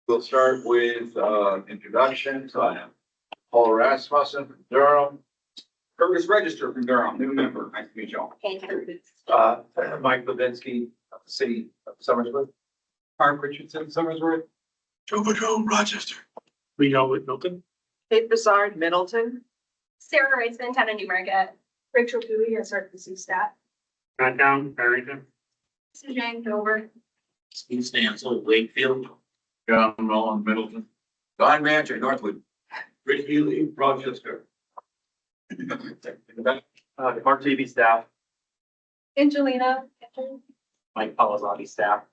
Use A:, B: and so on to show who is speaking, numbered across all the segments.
A: We'll start with introductions. I am Paul Rasmussen from Durham.
B: Curtis Register from Durham, new member. Nice to meet you all.
A: Mike Levinsky of the city of Summersworth.
B: Mark Richardson, Summersworth.
C: Joe Patrol, Rochester.
D: Leo with Milton.
E: Kate Broussard, Middleton.
F: Sarah Reisman, Town of Newmarket.
E: Rachel Dewey, SRPC staff.
D: Matt Down, Barrington.
F: Suzanne Dover.
D: Steve Stansel, Wakefield.
A: John Nolan, Middleton.
B: Don Mancher, Northwood.
A: Rick Healy, Rochester.
D: Mark TV staff.
F: Angelina.
D: Mike Palazzati staff.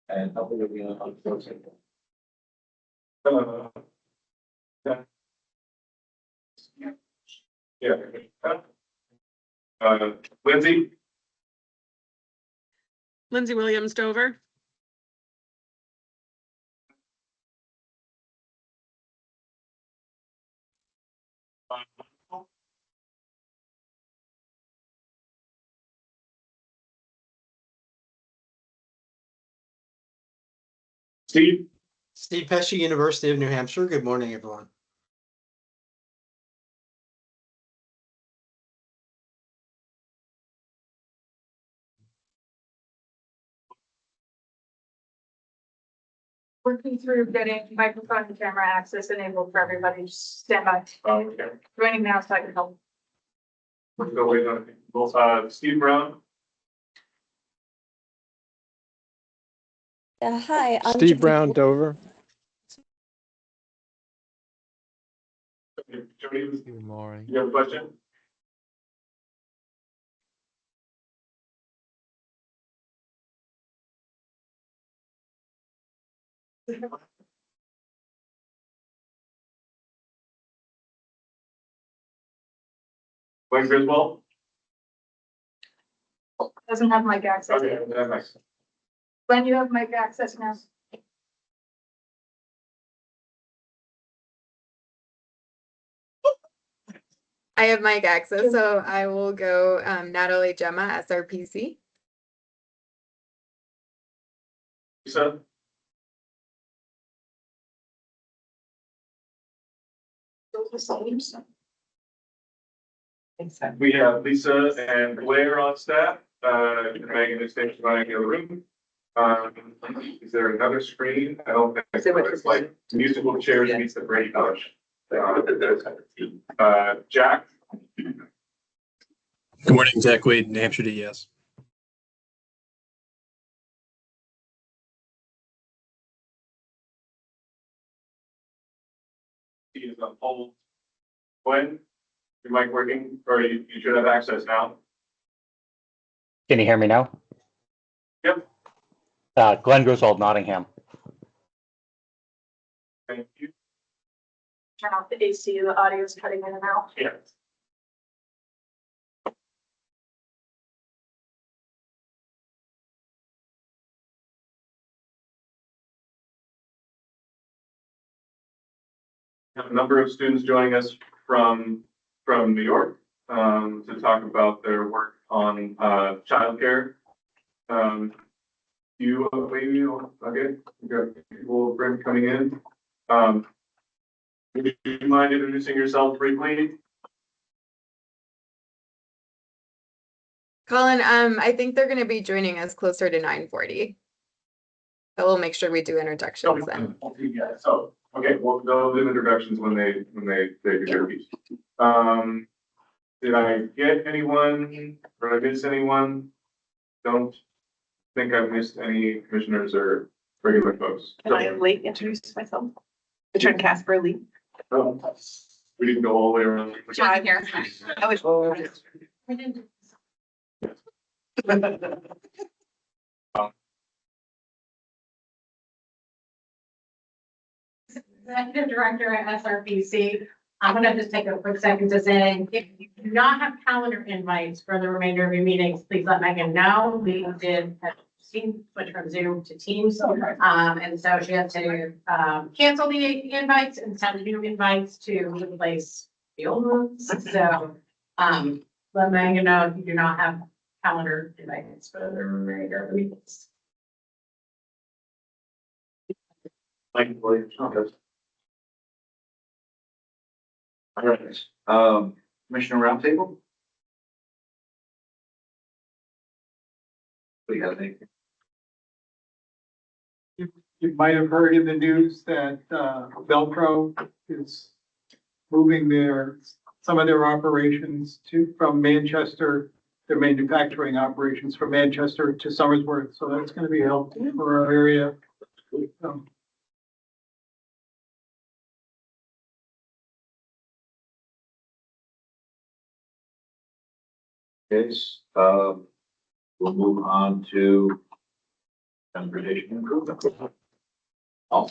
A: And hopefully we'll be on close.
C: Lindsay.
E: Lindsay Williams, Dover.
C: Steve.
G: Steve Pesci, University of New Hampshire. Good morning, everyone.
E: Working through getting microphone and camera access enabled for everybody. Just stand by.
C: Okay.
E: Joining now so I can help.
C: Go wait on Steve Brown.
H: Hi, I'm
I: Steve Brown, Dover.
C: Jody,
I: Good morning.
C: you have a question? Glenn Griswold?
E: Doesn't have mic access.
C: Okay, that's nice.
E: When you have mic access now.
J: I have mic access, so I will go Natalie Gemma, SRPC.
C: Lisa? We have Lisa and Blair on staff. Megan is staying running the other room. Is there another screen? I don't think.
E: Is it what
C: It's
E: you're
C: like musical chairs meets the Brady Bunch. Jack?
I: Good morning, Zach Wade, New Hampshire DES.
C: He is on hold. Gwen, your mic working, or you should have access now.
K: Can you hear me now?
C: Yep.
K: Glenn Griswold, Nottingham.
C: Thank you.
E: Turn off the AC, the audio is cutting in and out.
C: Yeah. Have a number of students joining us from New York to talk about their work on childcare. You maybe okay, we got people coming in. Would you mind introducing yourself briefly?
J: Colin, I think they're going to be joining us closer to 9:40. So we'll make sure we do introductions then.
C: Yeah, so, okay, well, they'll do introductions when they do their piece. Did I get anyone? Did I miss anyone? Don't think I've missed any commissioners or regular folks.
E: And I am late introduced myself. Richard Casper Lee.
C: Oh, we didn't go all the way around.
E: I'm here. I was.
F: Executive Director at SRPC. I'm gonna just take a quick second to say, if you do not have calendar invites for the remainder of your meetings, please let Megan know. We did have seen switch from Zoom to Teams. And so she had to cancel the invites and send new invites to replace the old ones. So let Megan know if you do not have calendar invites for the remainder of the meetings.
A: Mike Williams. Okay. All right, Commissioner Roundtable? We got anything?
H: You might have heard in the news that Velcro is moving some of their operations from Manchester, their manufacturing operations from Manchester to Somersworth. So that's going to be helpful for our area.
A: Case, we'll move on to transportation improvement. Oh,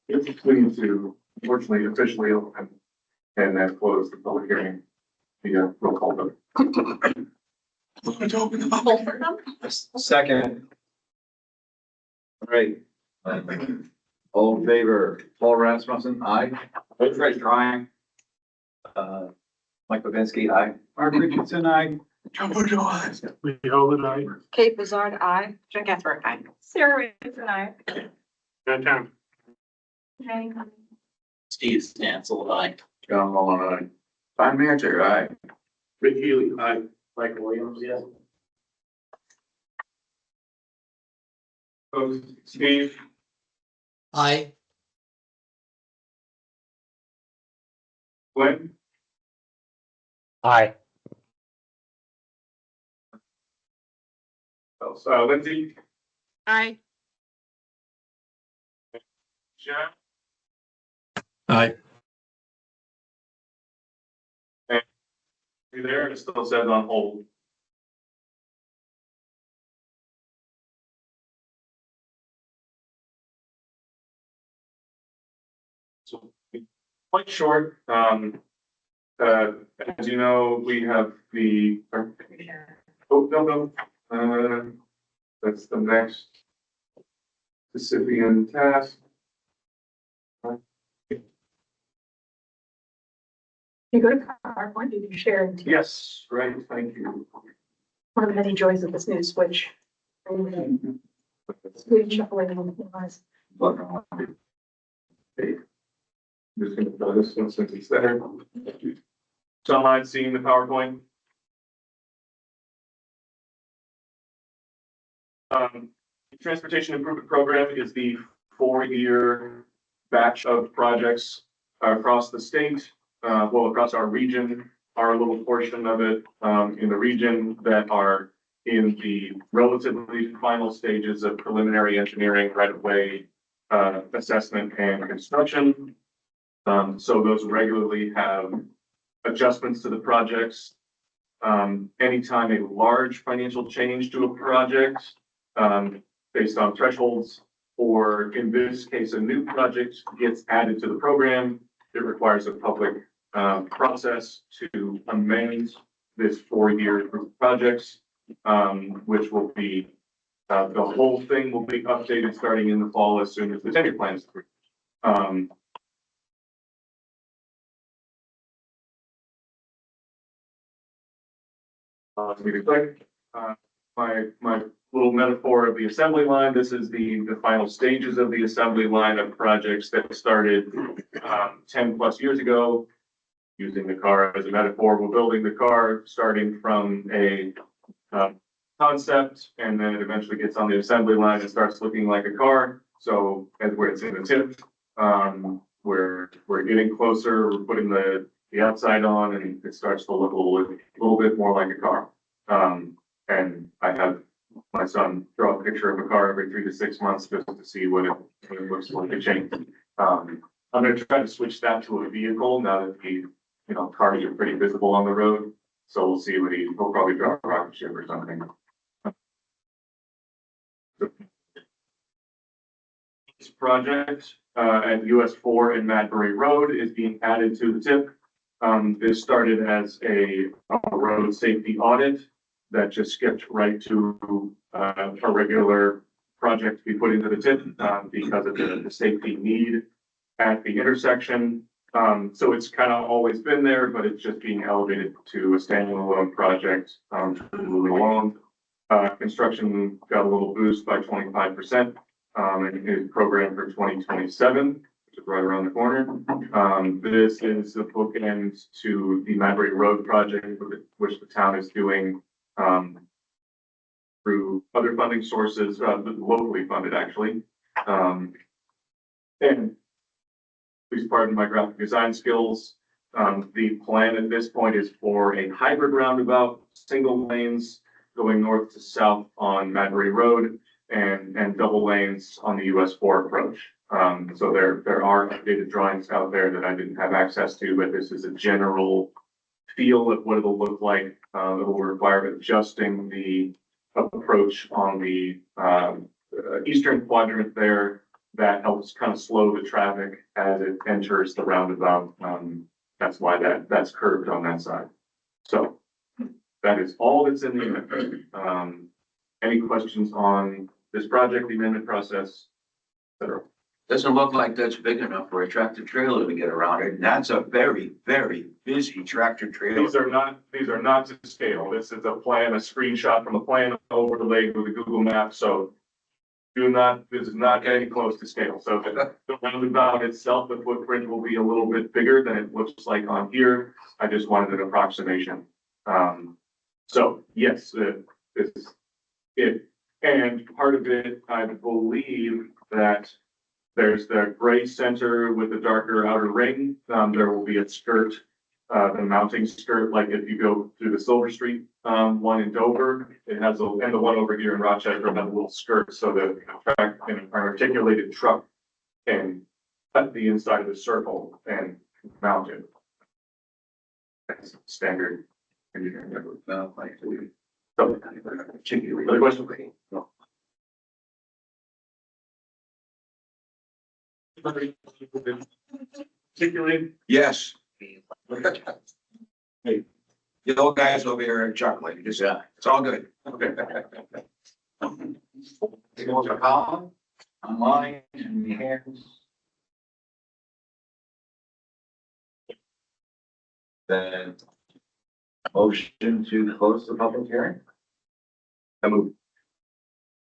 C: It's pleased to unfortunately officially open and then close the public hearing. The roll call vote.
B: Second.
A: all right. All in favor, Paul Rasmussen, aye.
B: Rich Register, aye.
A: Mike Babinsky, aye.
H: Mark Richardson, I.
I: We hold it, aye.
E: Kate Bizard, aye.
F: Jen Getzberg, aye.
E: Sarah Richardson, aye.
D: Downtown.
E: Jenny
D: Steve Stansel, aye.
A: John Mullen, aye. Tom Manager, aye.
D: Rick Healy, aye. Mike Williams, yes.
C: Opposed, Steve,
G: Aye.
C: Glenn,
K: Aye.
C: Lindsay,
J: Aye.
C: Jen,
I: Aye.
C: you there? It still says on hold. So quite short. As you know, we have the. Oh, no. That's the next recipient task.
E: You go to PowerPoint, you can share it.
C: Yes, right, thank you.
E: One of the many joys of this new switch. Switch shuffling on the device.
C: Just gonna throw this one since it's there. So am I seeing the PowerPoint? The Transportation Improvement Program is the 4-year batch of projects across the state, across our region, our little portion of it, in the region that are in the relatively final stages of preliminary engineering, right-of-way, assessment and construction. So those regularly have adjustments to the projects. Anytime a large financial change to a project, based on thresholds, or in this case, a new project gets added to the program, it requires a public process to amend this 4-year group of projects, which will be, the whole thing will be updated starting in the fall as soon as the 10-year plan is approved. To be clear, my little metaphor of the assembly line, this is the final stages of the assembly line of projects that started 10+ years ago. Using the car as a metaphor, we're building the car starting from a concept, and then it eventually gets on the assembly line and starts looking like a car. So as where it's in the tip, we're getting closer, we're putting the outside on, and it starts to look a little bit more like a car. And I have my son draw a picture of a car every 3 to 6 months just to see what it looks like a change. I'm gonna try to switch that to a vehicle now that cars are pretty visible on the road. So we'll see what he'll probably draw a rocket ship or something. This project at US 4 and Madbury Road is being added to the tip. This started as a road safety audit that just skipped right to a regular project to be put into the tip because of the safety need at the intersection. So it's kind of always been there, but it's just being elevated to a standalone project moving along. Construction got a little boost by 25%. and is programmed for 2027, which is right around the corner. This is the bookend to the Madbury Road project, which the town is doing, through other funding sources, locally funded, actually. And please pardon my graphic design skills. The plan at this point is for a hybrid roundabout, single lanes going north to south on Madbury Road and double lanes on the US 4 approach. So there are updated drawings out there that I didn't have access to, but this is a general feel of what it'll look like. It will require adjusting the approach on the eastern quadrant there. That helps kind of slow the traffic as it enters the roundabout. That's why that's curved on that side. So that is all that's in the amendment. Any questions on this project, the amendment process, et cetera?
A: Doesn't look like that's big enough for a tractor trailer to get around it. And that's a very, very busy tractor trailer.
C: These are not to scale. This is a plan, a screenshot from a plan overlaid with a Google map. So this is not getting close to scale. So the roundabout itself, the footprint will be a little bit bigger than it looks like on here. I just wanted an approximation. So yes, this is it. And part of it, I believe that there's the gray center with the darker outer ring. There will be a skirt, the mounting skirt, like if you go through the Silver Street one in Dover, it has and the one over here in Rochester has a little skirt so that an articulated truck can cut the inside of the circle and mount it. That's standard engineering. So, other questions? Particularly,
A: Yes. Hey, the old guys over here are chuckling. Just, it's all good. Take a look at Colin, online, and the hands. Then motion to close the public hearing. I move.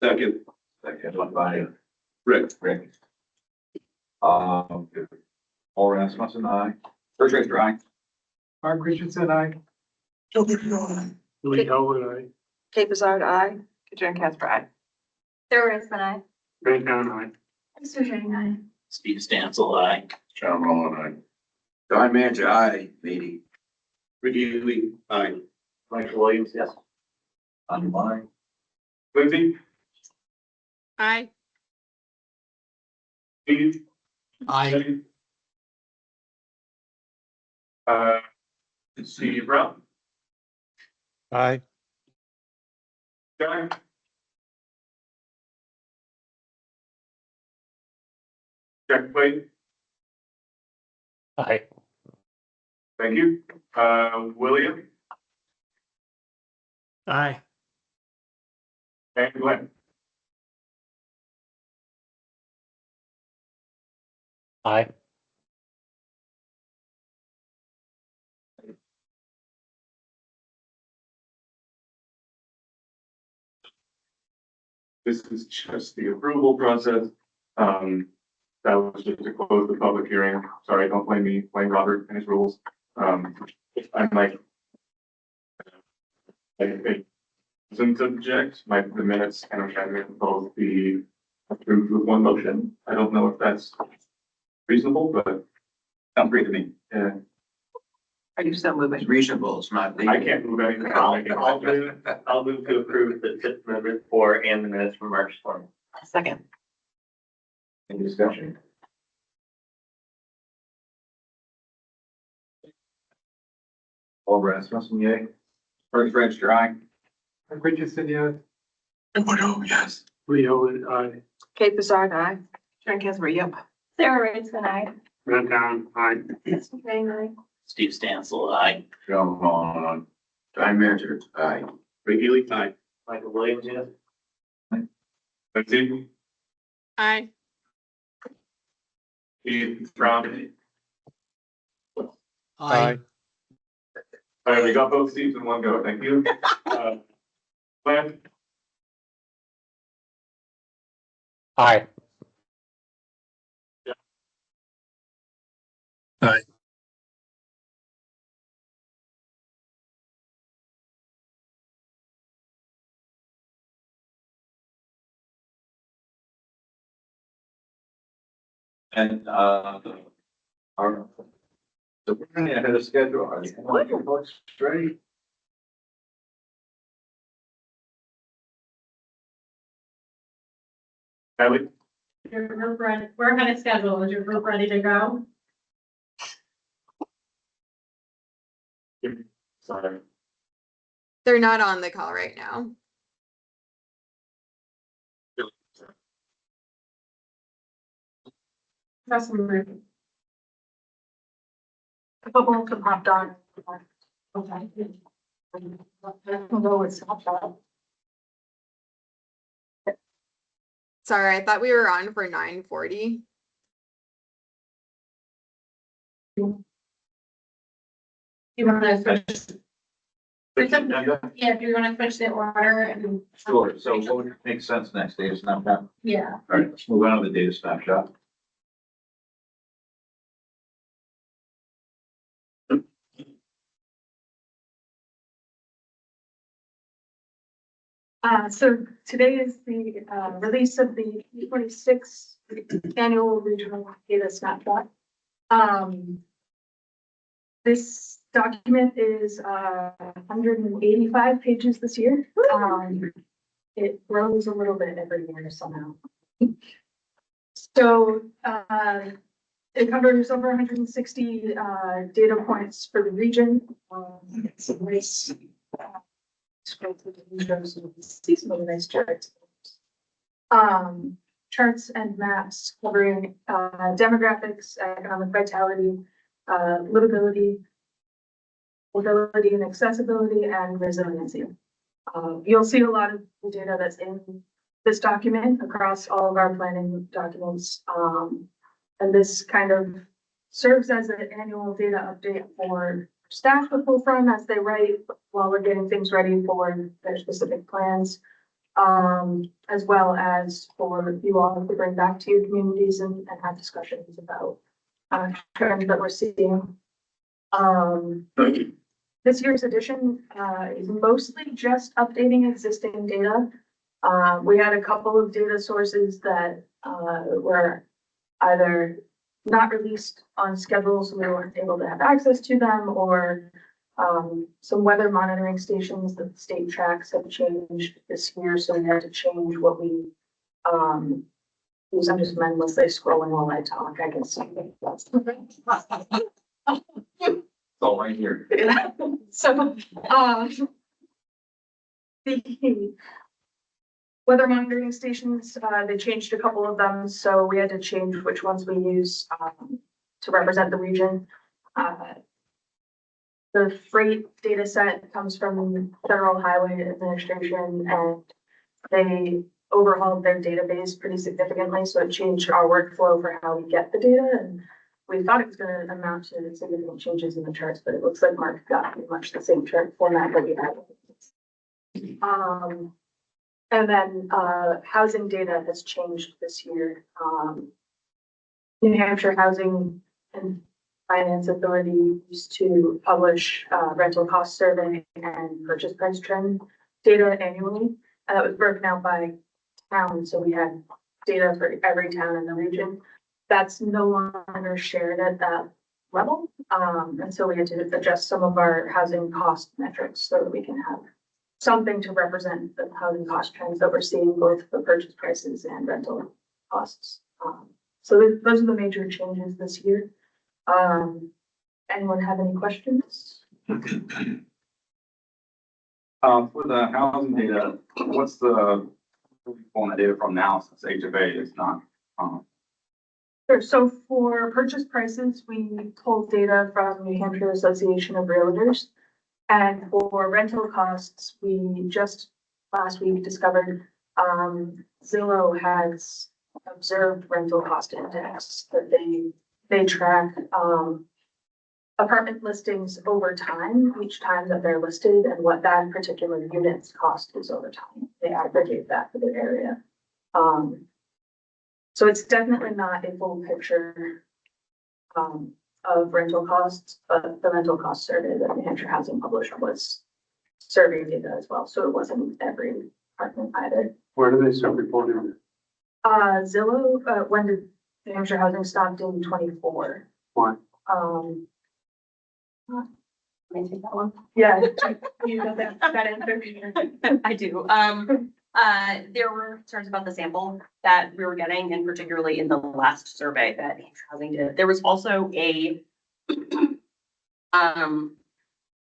A: Second by Rick. Paul Rasmussen, aye. First raised, aye.
H: Mark Richardson, I.
I: Lee Howard, aye.
E: Kate Bizard, aye. Katrina Casper, aye. Sarah Ritzman, aye.
I: Van Count, aye.
E: Mr. Shane, aye.
D: Steve Stansel, aye.
A: John Mullen, aye. Don Manja, aye. Meeting.
D: Ricky Lee, aye. Michael Williams, yes.
A: Online.
C: Lindsay,
J: Aye.
C: Steve,
G: Aye.
C: Eddie, Steve Brown,
K: Aye.
C: Jack. Jack Wade,
K: Aye.
C: thank you. William
I: Aye.
C: and Glenn.
K: Aye.
C: This is just the approval process. That was just to close the public hearing. Sorry, don't blame me, blame Robert and his rules. I'm like, I doesn't object, the minutes and amendment both be approved with one motion. I don't know if that's reasonable, but
A: Sounds great to me.
C: yeah,
E: Are you still moving?
A: It's reasonable. It's not legal.
C: I can't move anything.
D: I'll move to approve the fifth amendment for and the minutes from March 20th.
E: Second.
A: Any discussion? Paul Rasmussen, yay. First raised, aye.
H: Mark Richardson, yes.
A: Yes.
I: Lee Howard, aye.
E: Kate Bizard, aye. Katrina Casper, yep. Sarah Ritzman, aye.
I: Van Count, aye.
E: Mr. Shane, aye.
D: Steve Stansel, aye.
A: John Mullen, Time Manager, aye.
D: Ricky Lee, aye. Michael Williams, yes.
C: Lindsay,
J: Aye.
C: Steve Brown.
G: Aye.
C: All right, we got both Steves in one go. Thank you. Glenn,
K: Aye. Aye.
A: And, our. So we're running ahead of schedule. Are you folks ready?
C: Kylie?
F: Your group ready, we're ahead of schedule. Is your group ready to go?
C: Sorry.
J: They're not on the call right now.
E: That's weird. A couple of them hopped on. Okay. Although it's not bad.
J: Sorry, I thought we were on for 9:40.
F: You want to switch? Yeah, do you want to switch the order and?
A: Sure, so what would make sense next, data snapshot?
F: Yeah.
A: All right, let's move on to the data snapshot.
E: So today is the, release of the 26th annual regional data snapshot. This document is, 185 pages this year. It grows a little bit every year somehow. So, it covers over 160, data points for the region. It's a nice, scroll through the windows and see some of the nice charts. Charts and maps covering demographics, economic vitality, livability, mobility and accessibility, and resiliency. You'll see a lot of the data that's in this document across all of our planning documents. And this kind of serves as an annual data update for staff to pull from as they write while we're getting things ready for their specific plans. As well as for you all to bring back to your communities and have discussions about trends that we're seeing. This year's edition is mostly just updating existing data. We had a couple of data sources that were either not released on schedule, so we weren't able to have access to them, or some weather monitoring stations that the state tracks have changed this year, so we had to change what we use. I'm just mindlessly scrolling while I talk, I guess.
A: It's all right here.
E: So, the weather monitoring stations, they changed a couple of them, so we had to change which ones we use, to represent the region. The freight data set comes from Federal Highway Administration, and they overhauled their database pretty significantly, so it changed our workflow for how we get the data, and we thought it was gonna amount to significant changes in the charts, but it looks like Mark got pretty much the same chart format that we had. And then, housing data has changed this year. New Hampshire Housing and Finance Authority used to publish, rental cost survey and purchase price trend data annually. And that was broken out by town, so we had data for every town in the region. That's no longer shared at that level. And so we had to adjust some of our housing cost metrics so that we can have something to represent the housing cost trends that we're seeing, both for purchase prices and rental costs. So those are the major changes this year. Anyone have any questions?
B: For the housing data, what's the, pulling the data from now since H of A is not,
E: Sure. So for purchase prices, we pulled data from New Hampshire Association of Realtors. And for rental costs, we just last week discovered, Zillow has observed rental cost index that they track, apartment listings over time, each time that they're listed, and what that particular unit's cost is over time. They aggregate that for the area. So it's definitely not a full picture. of rental costs, but the rental cost survey that New Hampshire Housing published was survey data as well, so it wasn't every apartment either.
I: Where do they start reporting?
E: Zillow, when did New Hampshire Housing stopped in 24?
I: Why?
E: Um,
L: Can I take that one?
E: yeah, you got that answer.
L: I do. There were concerns about the sample that we were getting, and particularly in the last survey that Hampshire Housing did. There was also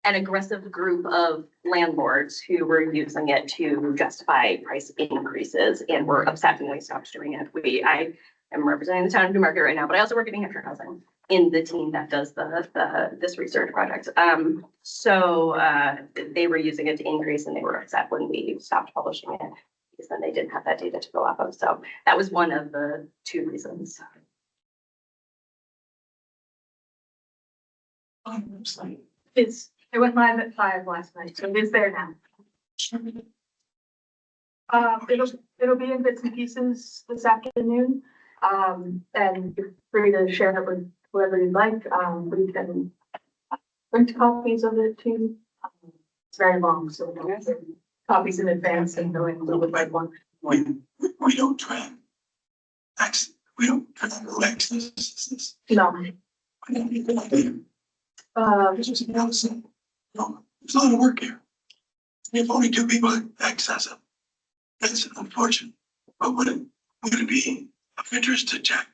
L: an aggressive group of landlords who were using it to justify price increases and were upset when we stopped doing it. I am representing the town of Newmarket right now, but I also work at New Hampshire Housing in the team that does this research project. So they were using it to increase, and they were upset when we stopped publishing it because then they didn't have that data to go off of. So that was one of the two reasons.
E: It went live at 5 last night, so it is there now. It'll be in bits and pieces this afternoon. And you're free to share it with whoever you'd like. We can print copies of it too. It's very long, so we don't have copies in advance and go in with like one.
A: We don't track. We don't track who accesses this.
E: No.
A: It's just analysis. There's a lot of work here. If only 2 people access it, that's unfortunate. But would it be of interest to check?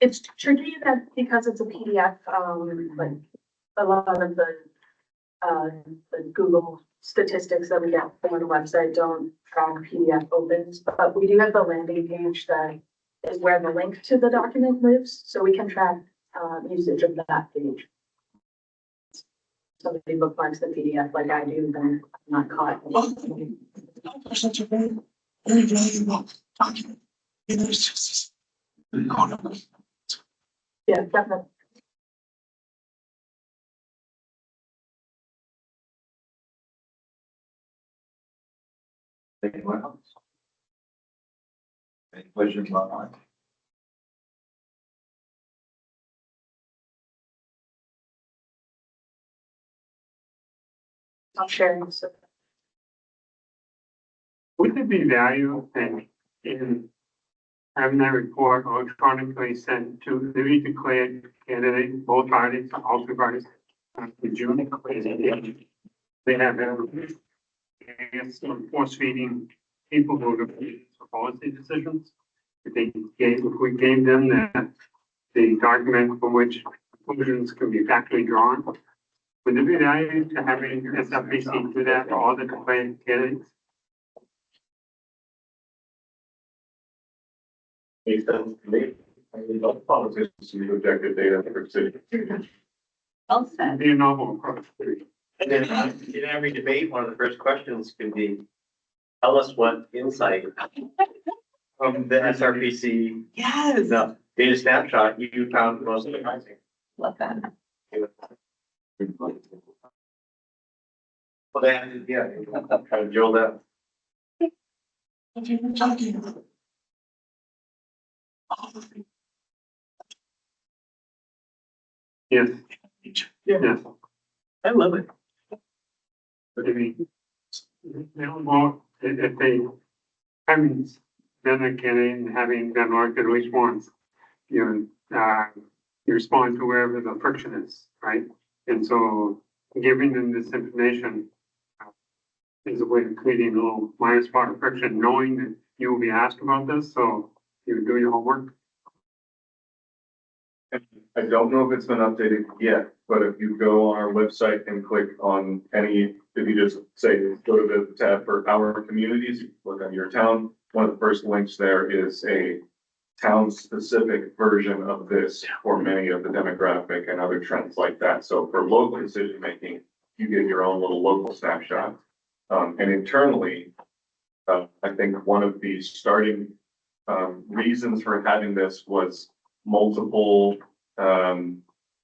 E: It's tricky that because it's a PDF, like a lot of the Google statistics that we get from the website don't track PDF opens, but we do have the landing page that is where the link to the document lives, so we can track usage of that page. Somebody bookmarks the PDF like I do, then I'm not caught.
A: There's such a very, very valuable document. And there's just this corner.
E: Yeah, definitely.
A: Anyone else? Any questions online?
E: I'm sharing, so.
I: Would there be value in having that report electronically sent to the declared candidate, both parties, all three parties, in June? They have, it's force feeding people who are for policy decisions. If we gave them the document from which conclusions can be factually drawn, would there be value to having SFPC do that for all the declared candidates?
C: Makes sense to me. I mean, all politicians use objective data for decisions.
L: Well said.
I: Be a novel approach.
D: And then in every debate, one of the first questions could be, tell us what insight from the SRPC.
L: Yes.
D: No, data snapshot you found most surprising.
L: Love that.
D: Well, then, yeah, kind of drill that.
A: If you're talking about
I: Yes, yes.
D: I love it.
I: But I mean, well, if they haven't done a candidate and having been elected at least once, you respond to wherever the friction is, right? And so giving them this information is a way of creating a little minor spot of friction, knowing that you will be asked about this, so you do your homework.
C: I don't know if it's been updated yet, but if you go on our website and click on if you just say, go to the tab for our communities, look on your town, one of the first links there is a town-specific version of this for many of the demographic and other trends like that. So for local decision-making, you get your own little local snapshot. And internally, I think one of the starting reasons for having this was multiple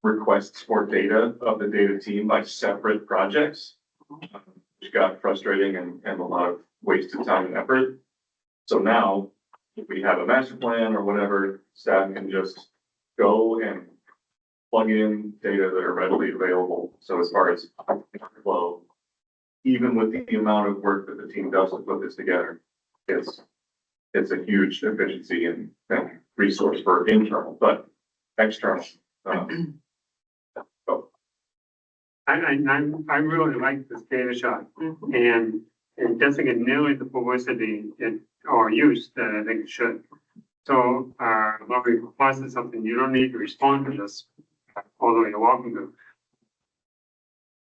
C: requests for data of the data team by separate projects, which got frustrating and a lot of wasted time and effort. So now, if we have a master plan or whatever, staff can just go and plug in data that are readily available. So as far as flow, even with the amount of work that the team does to put this together, it's a huge efficiency and resource for internal, but external.
I: I really like this data shot and it doesn't get nearly the publicity or use that I think it should. So, Lobby Plus is something you don't need to respond to this, although you're welcome to.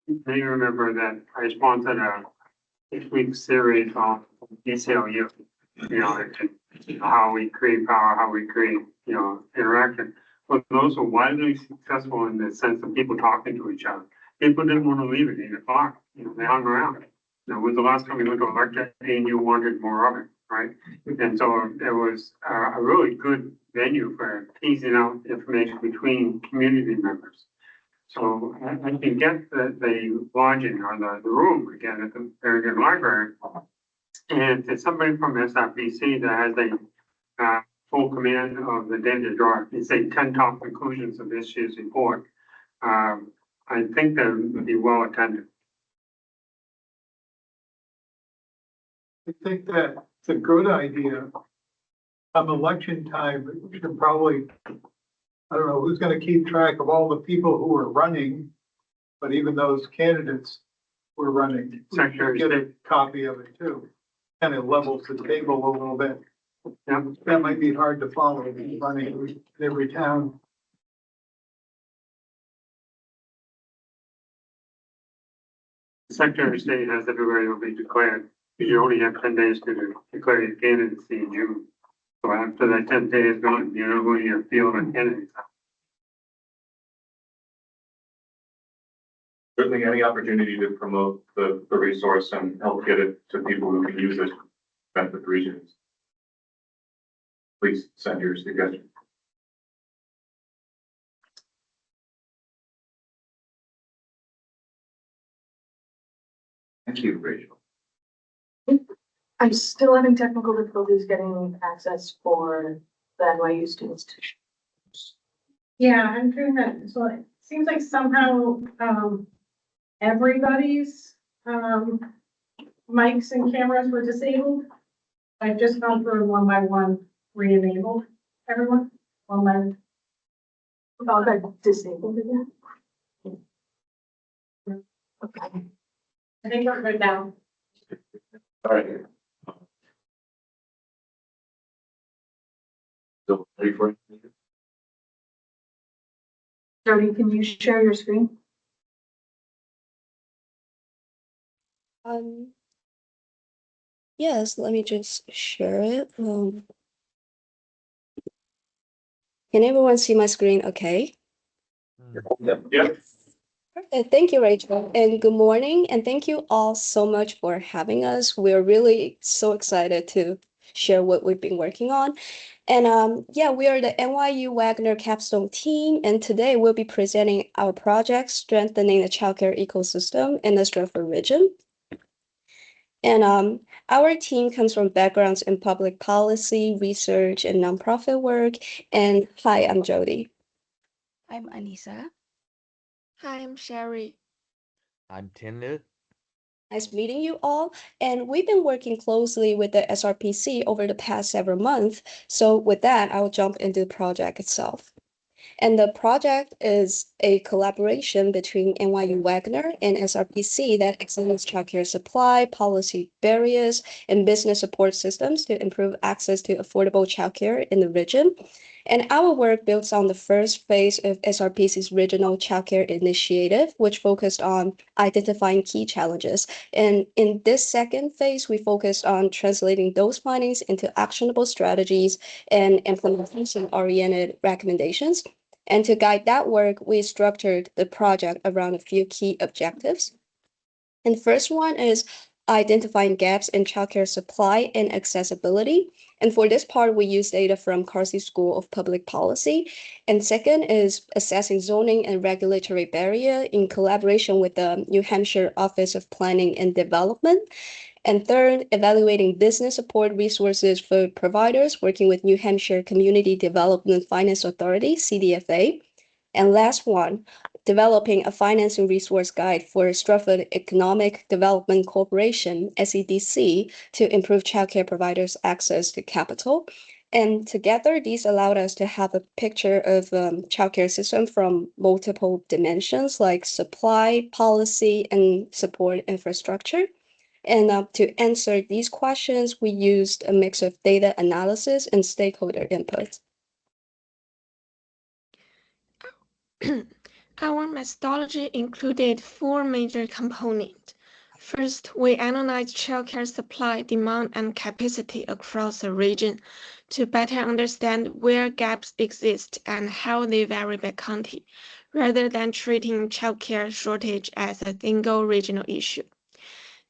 I: You may remember that I sponsored a 8-week series on DCLU, and how we create power, how we create, interaction. But those were widely successful in the sense of people talking to each other. People didn't want to leave at 8 o'clock, they hung around. When the last time we went to a lecture and you wanted more of it, right? And so it was a really good venue for teasing out information between community members. So I can get the lodging or the room again at the Farragut Library. And it's somebody from SRPC that has a full command of the data drawer. It's a 10 top conclusions of this year's report. I think that would be well attended.
H: I think that it's a good idea. Come election time, we should probably, I don't know who's gonna keep track of all the people who are running, but even those candidates who are running.
I: Secretary
H: Get a copy of it too. Kind of levels the table a little bit.
I: Yeah.
H: That might be hard to follow, running in every town.
I: The Secretary of State has everybody will be declared, because you only have 10 days to declare your candidacy in June. So after that 10 days gone, you know who your field of candidates are.
C: Certainly any opportunity to promote the resource and help get it to people who can use it, benefit the regions. Please send your suggestions. Thank you, Rachel.
E: I'm still having technical difficulties getting access for the NYU students to.
F: Yeah, I'm doing that. So it seems like somehow, everybody's, mics and cameras were disabled. I've just gone through one by one, re-enabled everyone. One by
E: All got disabled again? Okay.
F: I think we're good now.
C: All right. So, ready for it?
E: Jody, can you share your screen?
M: Yes, let me just share it. Can everyone see my screen okay?
C: Yep.
M: Thank you, Rachel, and good morning, and thank you all so much for having us. We're really so excited to share what we've been working on. And yeah, we are the NYU Wagner Capstone team, and today we'll be presenting our project, Strengthening the Childcare Ecosystem in the Stratford region. And our team comes from backgrounds in public policy, research, and nonprofit work. And hi, I'm Jody.
N: I'm Anissa. Hi, I'm Sherry.
K: I'm Tinder.
M: Nice meeting you all. And we've been working closely with the SRPC over the past several months. So with that, I'll jump into the project itself. And the project is a collaboration between NYU Wagner and SRPC that examines childcare supply, policy barriers, and business support systems to improve access to affordable childcare in the region. And our work builds on the first phase of SRPC's regional childcare initiative, which focused on identifying key challenges. And in this second phase, we focused on translating those findings into actionable strategies and implementation-oriented recommendations. And to guide that work, we structured the project around a few key objectives. And the first one is identifying gaps in childcare supply and accessibility. And for this part, we use data from Carsey School of Public Policy. And second is assessing zoning and regulatory barrier in collaboration with the New Hampshire Office of Planning and Development. And third, evaluating business support resources for providers working with New Hampshire Community Development Finance Authority, CDFA. And last one, developing a financing resource guide for Stratford Economic Development Corporation, SEDC, to improve childcare providers' access to capital. And together, these allowed us to have a picture of childcare system from multiple dimensions like supply, policy, and support infrastructure. And to answer these questions, we used a mix of data analysis and stakeholder input.
N: Our methodology included 4 major components. First, we analyzed childcare supply, demand, and capacity across the region to better understand where gaps exist and how they vary by county, rather than treating childcare shortage as a single regional issue.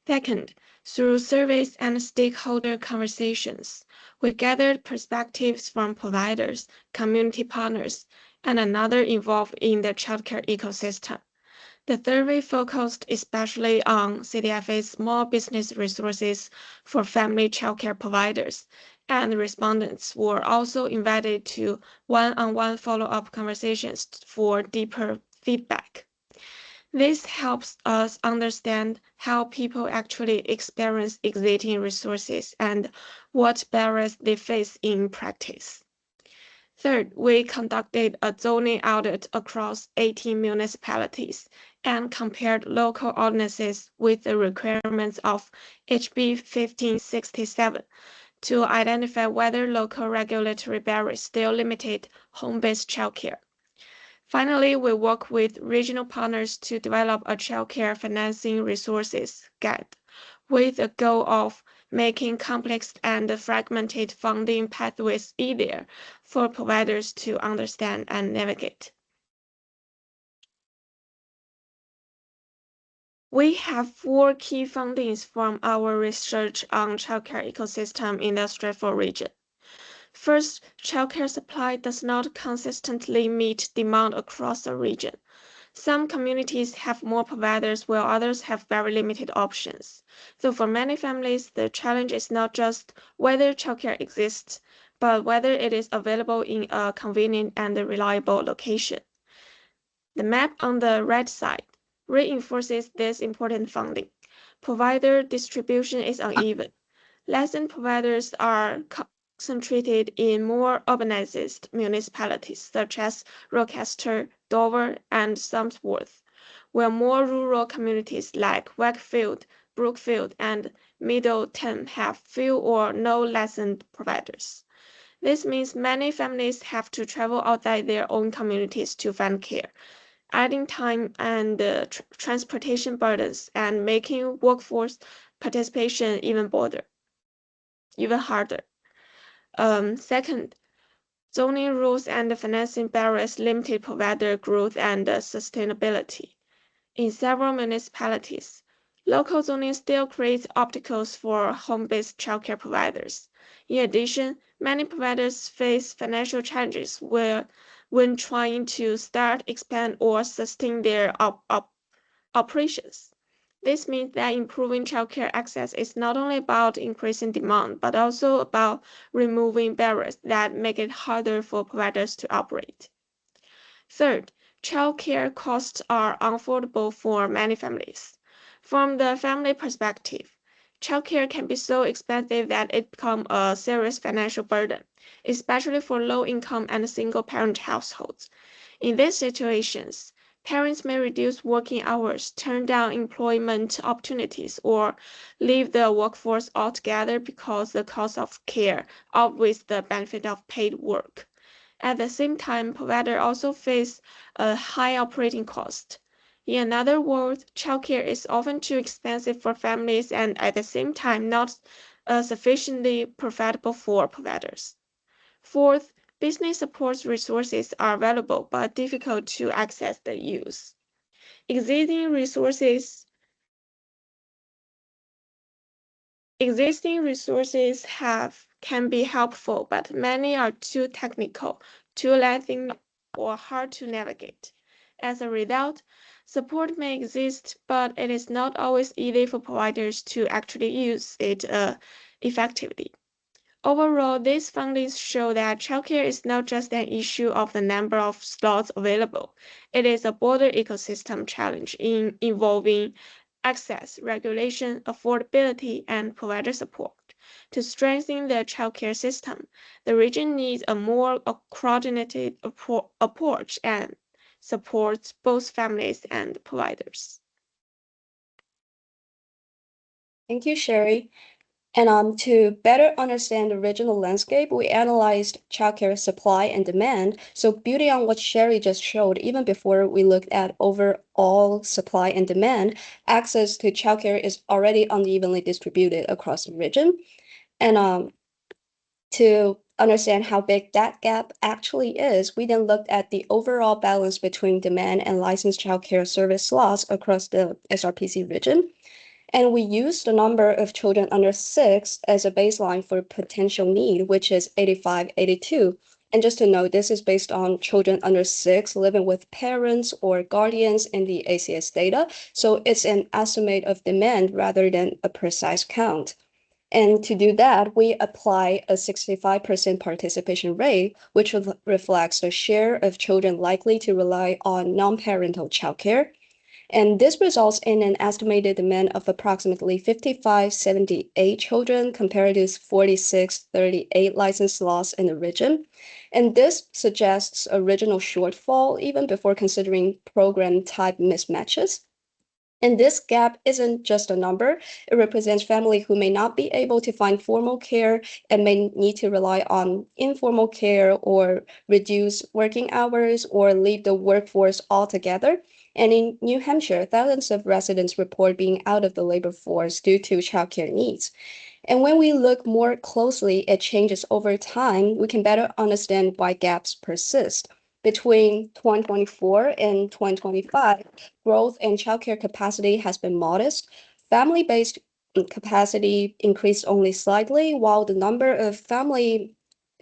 N: Second, through surveys and stakeholder conversations, we gathered perspectives from providers, community partners, and another involved in the childcare ecosystem. The survey focused especially on CDFA's small business resources for family childcare providers, and respondents were also invited to one-on-one follow-up conversations for deeper feedback. This helps us understand how people actually experience existing resources and what barriers they face in practice. Third, we conducted a zoning audit across 18 municipalities and compared local ordinances with the requirements of HB 1567 to identify whether local regulatory barriers still limited home-based childcare. Finally, we work with regional partners to develop a childcare financing resources guide with the goal of making complex and fragmented funding pathways easier for providers to understand and navigate. We have 4 key findings from our research on childcare ecosystem in the Stratford region. First, childcare supply does not consistently meet demand across the region. Some communities have more providers while others have very limited options. So for many families, the challenge is not just whether childcare exists, but whether it is available in a convenient and reliable location. The map on the right side reinforces this important finding. Provider distribution is uneven. Licensed providers are concentrated in more urbanized municipalities such as Rochester, Dover, and Somersworth, while more rural communities like Wakefield, Brookfield, and Middleton have few or no licensed providers. This means many families have to travel outside their own communities to find care, adding time and transportation burdens and making workforce participation even harder. Second, zoning rules and financing barriers limited provider growth and sustainability. In several municipalities, local zoning still creates obstacles for home-based childcare providers. In addition, many providers face financial challenges when trying to start, expand, or sustain their operations. This means that improving childcare access is not only about increasing demand, but also about removing barriers that make it harder for providers to operate. Third, childcare costs are unaffordable for many families. From the family perspective, childcare can be so expensive that it becomes a serious financial burden, especially for low-income and single-parent households. In these situations, parents may reduce working hours, turn down employment opportunities, or leave the workforce altogether because the cost of care outweighs the benefit of paid work. At the same time, providers also face a high operating cost. In other words, childcare is often too expensive for families and at the same time not sufficiently profitable for providers. Fourth, business support resources are available but difficult to access the use. Existing resources can be helpful, but many are too technical, too lengthy, or hard to navigate. As a result, support may exist, but it is not always easy for providers to actually use it effectively. Overall, these findings show that childcare is not just an issue of the number of slots available. It is a broader ecosystem challenge involving access, regulation, affordability, and provider support. To strengthen the childcare system, the region needs a more coordinated approach and supports both families and providers.
M: Thank you, Sherry. And to better understand the regional landscape, we analyzed childcare supply and demand. So building on what Sherry just showed, even before we looked at overall supply and demand, access to childcare is already unevenly distributed across the region. And to understand how big that gap actually is, we then looked at the overall balance between demand and licensed childcare service slots across the SRPC region. And we used the number of children under 6 as a baseline for potential need, which is 8582. And just to note, this is based on children under 6 living with parents or guardians in the ACS data. So it's an estimate of demand rather than a precise count. And to do that, we apply a 65% participation rate, which reflects the share of children likely to rely on non-parental childcare. And this results in an estimated demand of approximately 5578 children compared to 4638 licensed slots in the region. And this suggests a regional shortfall even before considering program type mismatches. And this gap isn't just a number. It represents families who may not be able to find formal care and may need to rely on informal care or reduce working hours or leave the workforce altogether. And in New Hampshire, thousands of residents report being out of the labor force due to childcare needs. And when we look more closely at changes over time, we can better understand why gaps persist. Between 2024 and 2025, growth in childcare capacity has been modest. Family-based capacity increased only slightly, while the number of family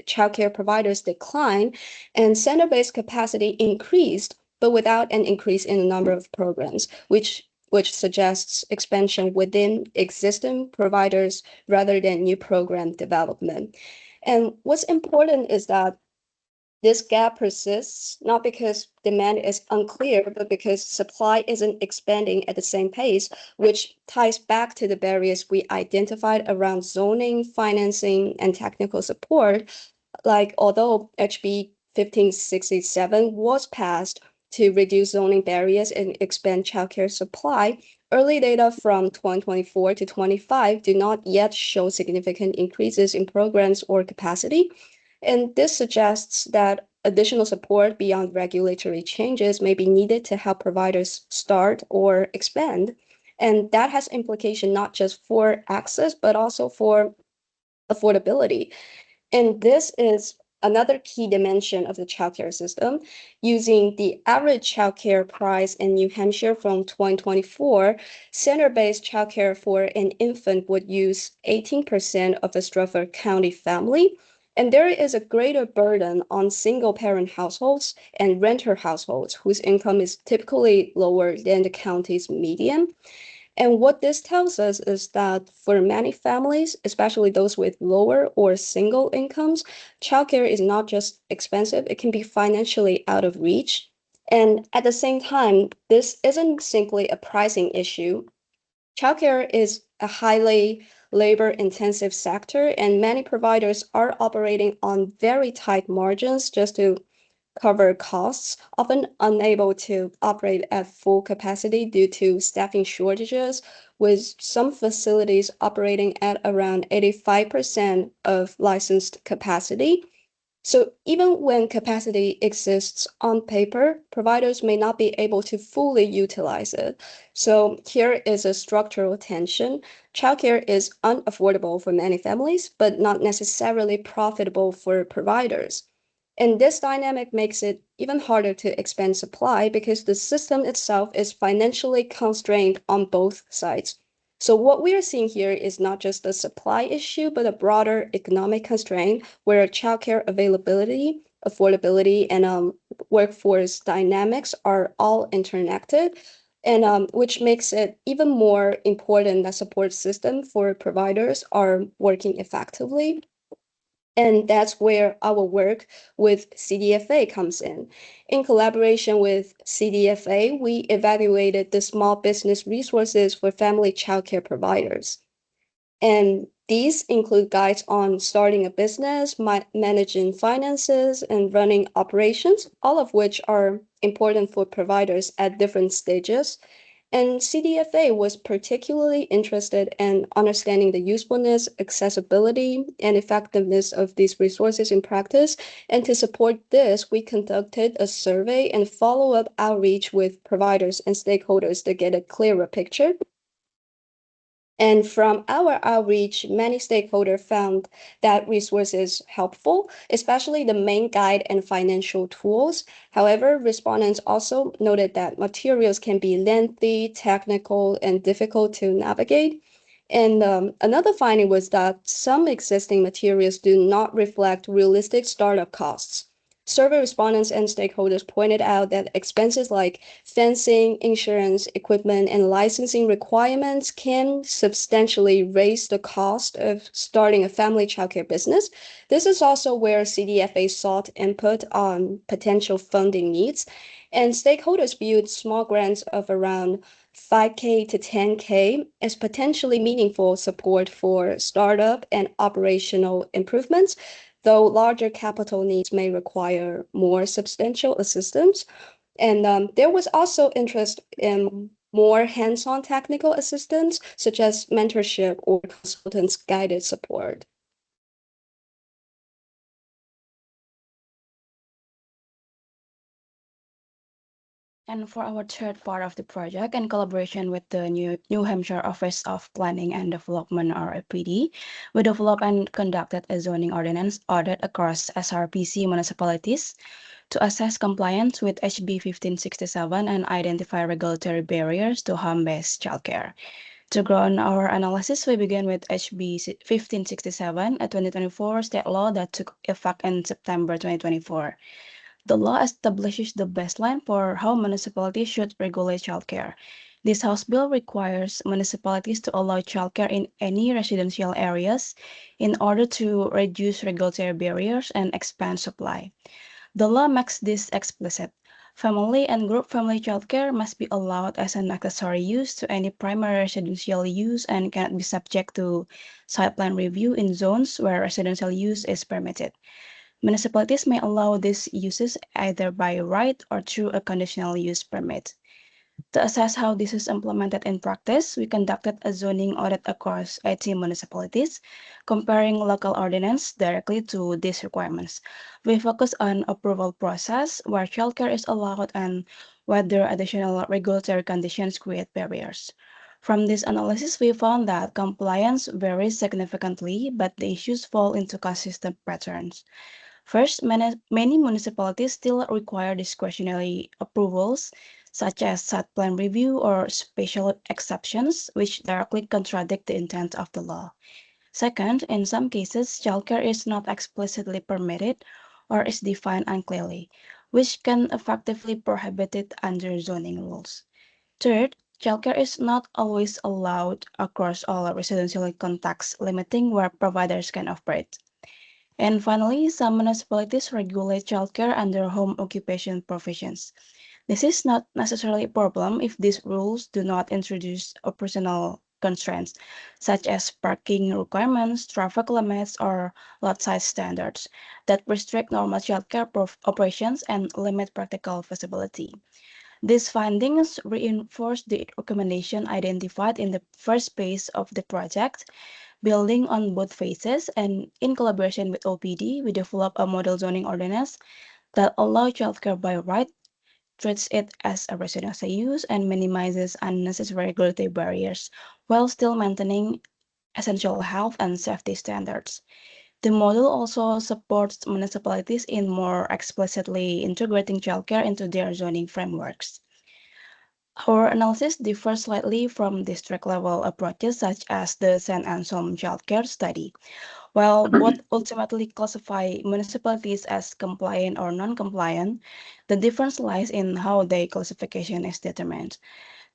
M: childcare providers declined, and center-based capacity increased, but without an increase in the number of programs, which suggests expansion within existing providers rather than new program development. And what's important is that this gap persists not because demand is unclear, but because supply isn't expanding at the same pace, which ties back to the barriers we identified around zoning, financing, and technical support. Like, although HB 1567 was passed to reduce zoning barriers and expand childcare supply, early data from 2024 to 25 do not yet show significant increases in programs or capacity. And this suggests that additional support beyond regulatory changes may be needed to help providers start or expand. And that has implication not just for access, but also for affordability. And this is another key dimension of the childcare system. Using the average childcare price in New Hampshire from 2024, center-based childcare for an infant would use 18% of the Strafford County family. And there is a greater burden on single-parent households and renter households whose income is typically lower than the county's median. And what this tells us is that for many families, especially those with lower or single incomes, childcare is not just expensive, it can be financially out of reach. And at the same time, this isn't simply a pricing issue. Childcare is a highly labor-intensive sector, and many providers are operating on very tight margins just to cover costs, often unable to operate at full capacity due to staffing shortages, with some facilities operating at around 85% of licensed capacity. So even when capacity exists on paper, providers may not be able to fully utilize it. So here is a structural tension. Childcare is unaffordable for many families, but not necessarily profitable for providers. And this dynamic makes it even harder to expand supply because the system itself is financially constrained on both sides. So what we are seeing here is not just a supply issue, but a broader economic constraint where childcare availability, affordability, and workforce dynamics are all interconnected, and which makes it even more important that support system for providers are working effectively. And that's where our work with CDFA comes in. In collaboration with CDFA, we evaluated the small business resources for family childcare providers. And these include guides on starting a business, managing finances, and running operations, all of which are important for providers at different stages. And CDFA was particularly interested in understanding the usefulness, accessibility, and effectiveness of these resources in practice. And to support this, we conducted a survey and follow-up outreach with providers and stakeholders to get a clearer picture. And from our outreach, many stakeholders found that resources helpful, especially the main guide and financial tools. However, respondents also noted that materials can be lengthy, technical, and difficult to navigate. And another finding was that some existing materials do not reflect realistic startup costs. Survey respondents and stakeholders pointed out that expenses like fencing, insurance, equipment, and licensing requirements can substantially raise the cost of starting a family childcare business. This is also where CDFA sought input on potential funding needs, and stakeholders viewed small grants of around 5K to 10K as potentially meaningful support for startup and operational improvements, though larger capital needs may require more substantial assistance. And there was also interest in more hands-on technical assistance, such as mentorship or consultants' guided support.
O: And for our third part of the project, in collaboration with the New Hampshire Office of Planning and Development, or APD, we developed and conducted a zoning ordinance audit across SRPC municipalities to assess compliance with HB 1567 and identify regulatory barriers to home-based childcare. To ground our analysis, we began with HB 1567, a 2024 state law that took effect in September 2024. The law establishes the baseline for how municipalities should regulate childcare. This House bill requires municipalities to allow childcare in any residential areas in order to reduce regulatory barriers and expand supply. The law makes this explicit. Family and group family childcare must be allowed as an accessory use to any primary residential use and cannot be subject to site plan review in zones where residential use is permitted. Municipalities may allow these uses either by right or through a conditional use permit. To assess how this is implemented in practice, we conducted a zoning audit across 80 municipalities, comparing local ordinance directly to these requirements. We focus on approval process, where childcare is allowed, and whether additional regulatory conditions create barriers. From this analysis, we found that compliance varies significantly, but the issues fall into consistent patterns. First, many municipalities still require discretionary approvals, such as site plan review or special exceptions, which directly contradict the intent of the law. Second, in some cases, childcare is not explicitly permitted or is defined unclearly, which can effectively prohibit it under zoning rules. Third, childcare is not always allowed across all residential contexts, limiting where providers can operate. And finally, some municipalities regulate childcare under home occupation provisions. This is not necessarily a problem if these rules do not introduce operational constraints, such as parking requirements, traffic limits, or lot size standards that restrict normal childcare operations and limit practical feasibility. These findings reinforce the recommendation identified in the first phase of the project. Building on both phases and in collaboration with OPD, we developed a model zoning ordinance that allows childcare by right, treats it as a residential use, and minimizes unnecessary regulatory barriers while still maintaining essential health and safety standards. The model also supports municipalities in more explicitly integrating childcare into their zoning frameworks. Our analysis differs slightly from district-level approaches such as the St. Anselm Childcare Study. While both ultimately classify municipalities as compliant or non-compliant, the difference lies in how their classification is determined.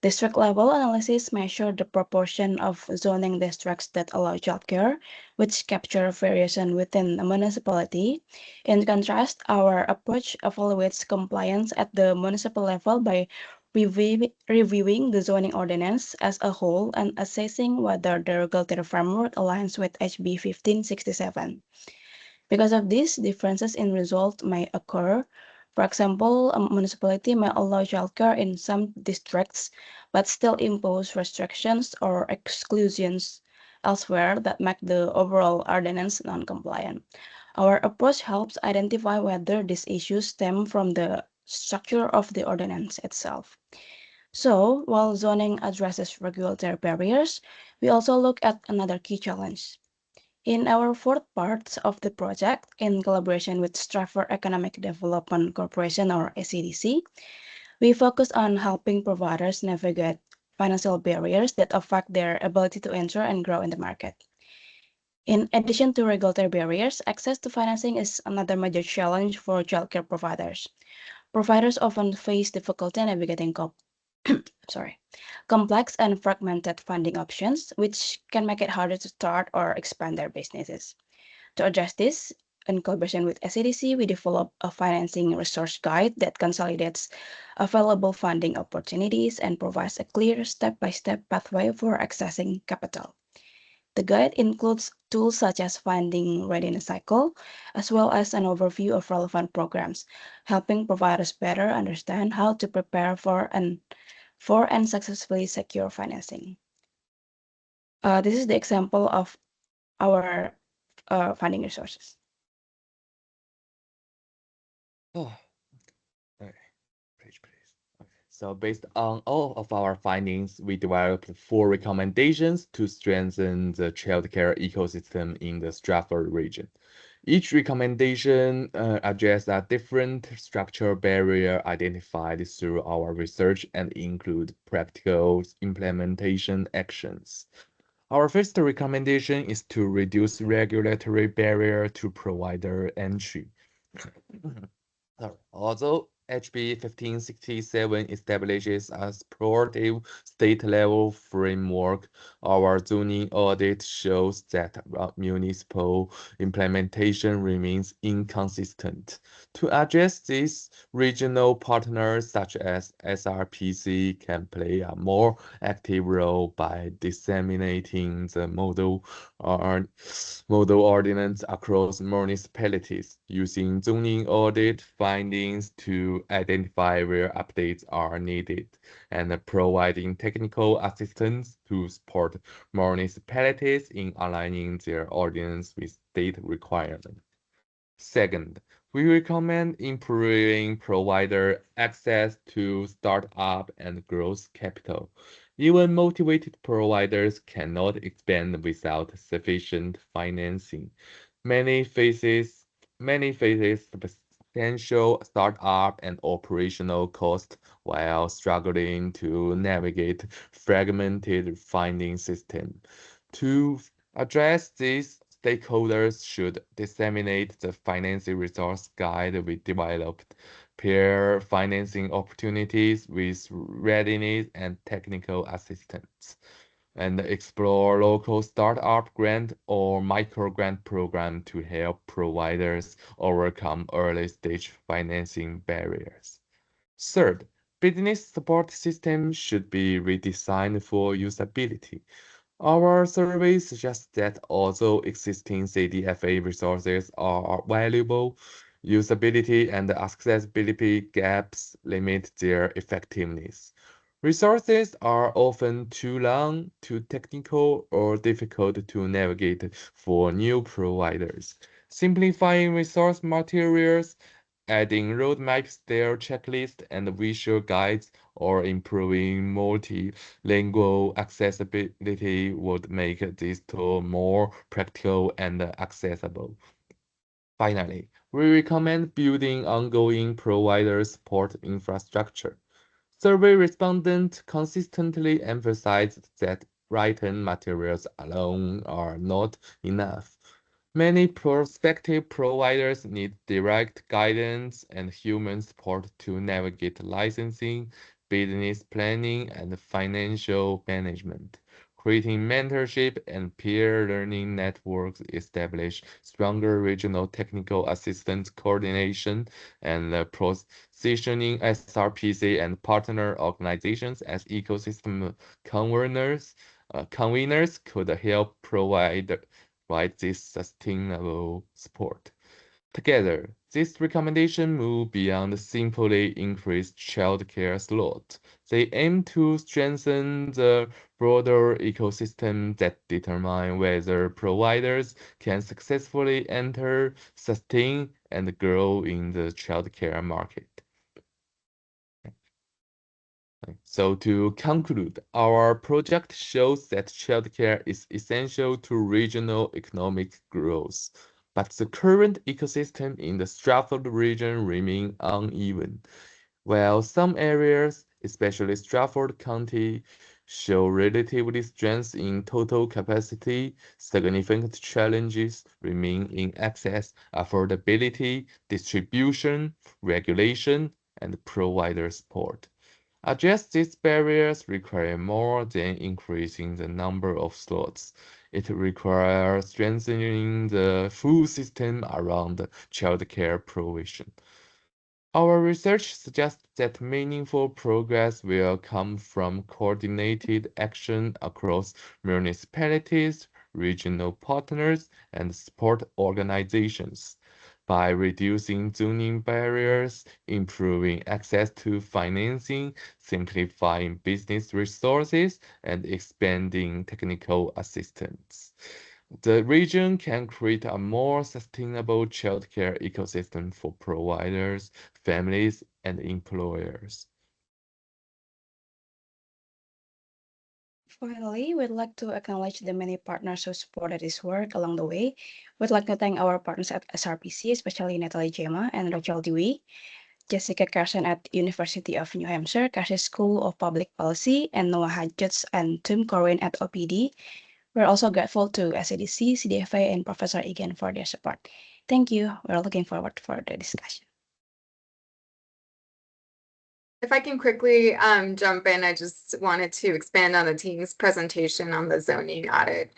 O: District level analysis measure the proportion of zoning districts that allow childcare, which capture variation within a municipality. In contrast, our approach evaluates compliance at the municipal level by reviewing the zoning ordinance as a whole and assessing whether the regulatory framework aligns with HB 1567. Because of this, differences in result may occur. For example, a municipality may allow childcare in some districts, but still impose restrictions or exclusions elsewhere that make the overall ordinance non-compliant. Our approach helps identify whether these issues stem from the structure of the ordinance itself. So, while zoning addresses regulatory barriers, we also look at another key challenge. In our fourth part of the project, in collaboration with Stratford Economic Development Corporation or SEDC, we focus on helping providers navigate financial barriers that affect their ability to enter and grow in the market. In addition to regulatory barriers, access to financing is another major challenge for childcare providers. Providers often face difficulty navigating complex and fragmented funding options, which can make it harder to start or expand their businesses. To address this, in collaboration with SEDC, we developed a financing resource guide that consolidates available funding opportunities and provides a clear step-by-step pathway for accessing capital. The guide includes tools such as funding readiness cycle, as well as an overview of relevant programs, helping providers better understand how to prepare for and successfully secure financing. This is the example of our funding resources.
K: Oh, okay. Page, please. Okay. So based on all of our findings, we developed 4 recommendations to strengthen the childcare ecosystem in the Stratford region. Each recommendation addresses a different structural barrier identified through our research and include practical implementation actions. Our first recommendation is to reduce regulatory barrier to provider entry. Although HB 1567 establishes a supportive state-level framework, our zoning audit shows that municipal implementation remains inconsistent. To address this, regional partners such as SRPC can play a more active role by disseminating the model ordinance across municipalities, using zoning audit findings to identify where updates are needed, and providing technical assistance to support municipalities in aligning their ordinance with state requirements. Second, we recommend improving provider access to startup and growth capital. Even motivated providers cannot expand without sufficient financing. Many faces substantial startup and operational costs while struggling to navigate fragmented funding system. To address this, stakeholders should disseminate the financing resource guide we developed, pair financing opportunities with readiness and technical assistance, and explore local startup grant or micro grant program to help providers overcome early stage financing barriers. Third, business support systems should be redesigned for usability. Our survey suggests that although existing CDFA resources are valuable, usability and accessibility gaps limit their effectiveness. Resources are often too long, too technical, or difficult to navigate for new providers. Simplifying resource materials, adding roadmaps, their checklist, and visual guides, or improving multilingual accessibility would make this tool more practical and accessible. Finally, we recommend building ongoing provider support infrastructure. Survey respondents consistently emphasized that written materials alone are not enough. Many prospective providers need direct guidance and human support to navigate licensing, business planning, and financial management. Creating mentorship and peer learning networks establish stronger regional technical assistance coordination and positioning SRPC and partner organizations as ecosystem conveners could help provide this sustainable support. Together, these recommendations move beyond simply increased childcare slots. They aim to strengthen the broader ecosystem that determine whether providers can successfully enter, sustain, and grow in the childcare market. So to conclude, our project shows that childcare is essential to regional economic growth, but the current ecosystem in the Stratford region remain uneven. While some areas, especially Stratford County, show relatively strength in total capacity, significant challenges remain in access, affordability, distribution, regulation, and provider support. Address these barriers require more than increasing the number of slots. It requires strengthening the full system around childcare provision. Our research suggests that meaningful progress will come from coordinated action across municipalities, regional partners, and support organizations. By reducing zoning barriers, improving access to financing, simplifying business resources, and expanding technical assistance, the region can create a more sustainable childcare ecosystem for providers, families, and employers.
O: Finally, we'd like to acknowledge the many partners who supported this work along the way. We'd like to thank our partners at SRPC, especially Natalie Gemma and Rachel Dewey, Jessica Carson at University of New Hampshire, Casey School of Public Policy, and Noah Hodges and Tim Corwin at OPD. We're also grateful to SCDC, CDFA, and Professor Egan for their support. Thank you. We're looking forward for the discussion.
J: If I can quickly jump in, I just wanted to expand on the team's presentation on the zoning audit.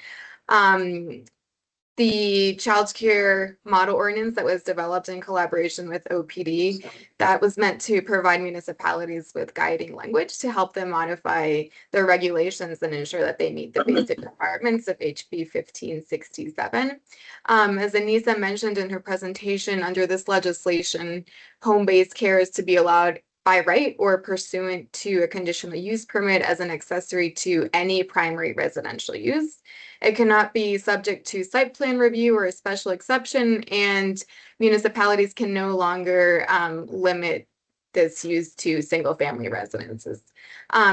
J: The child care model ordinance that was developed in collaboration with OPD, that was meant to provide municipalities with guiding language to help them modify their regulations and ensure that they meet the basic requirements of HB 1567. As Anissa mentioned in her presentation, under this legislation, home-based care is to be allowed by right or pursuant to a conditional use permit as an accessory to any primary residential use. It cannot be subject to site plan review or a special exception, and municipalities can no longer limit this use to single family residences.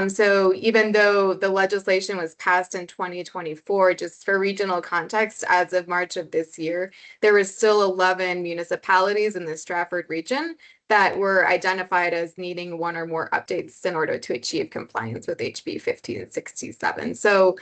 J: So even though the legislation was passed in 2024, just for regional context, as of March of this year, there were still 11 municipalities in the Stratford region that were identified as needing one or more updates in order to achieve compliance with HB 1567. So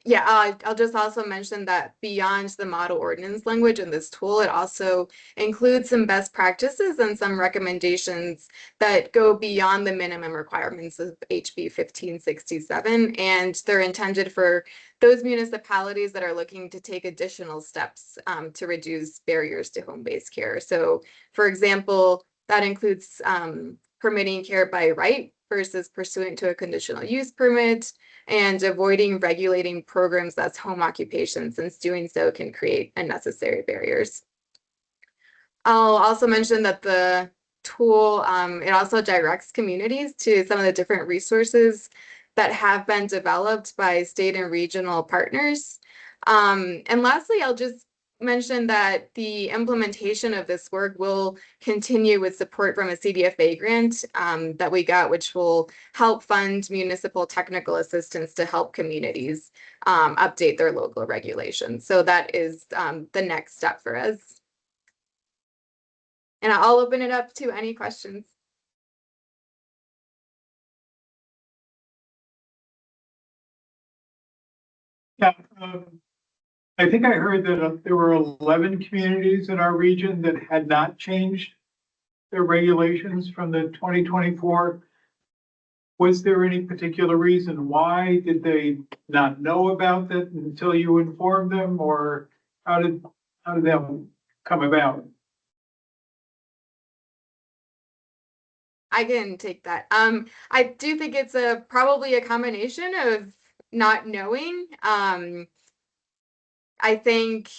J: yeah, I'll just also mention that beyond the model ordinance language in this tool, it also includes some best practices and some recommendations that go beyond the minimum requirements of HB 1567, and they're intended for those municipalities that are looking to take additional steps to reduce barriers to home-based care. So, for example, that includes permitting care by right versus pursuant to a conditional use permit, and avoiding regulating programs that's home occupation, since doing so can create unnecessary barriers. I'll also mention that the tool, it also directs communities to some of the different resources that have been developed by state and regional partners. And lastly, I'll just mention that the implementation of this work will continue with support from a CDFA grant that we got, which will help fund municipal technical assistance to help communities update their local regulations. So that is the next step for us. And I'll open it up to any questions.
H: Yeah, I think I heard that there were 11 communities in our region that had not changed their regulations from the 2024. Was there any particular reason why? Did they not know about it until you informed them, or how did that come about?
J: I can take that. I do think it's probably a combination of not knowing. I think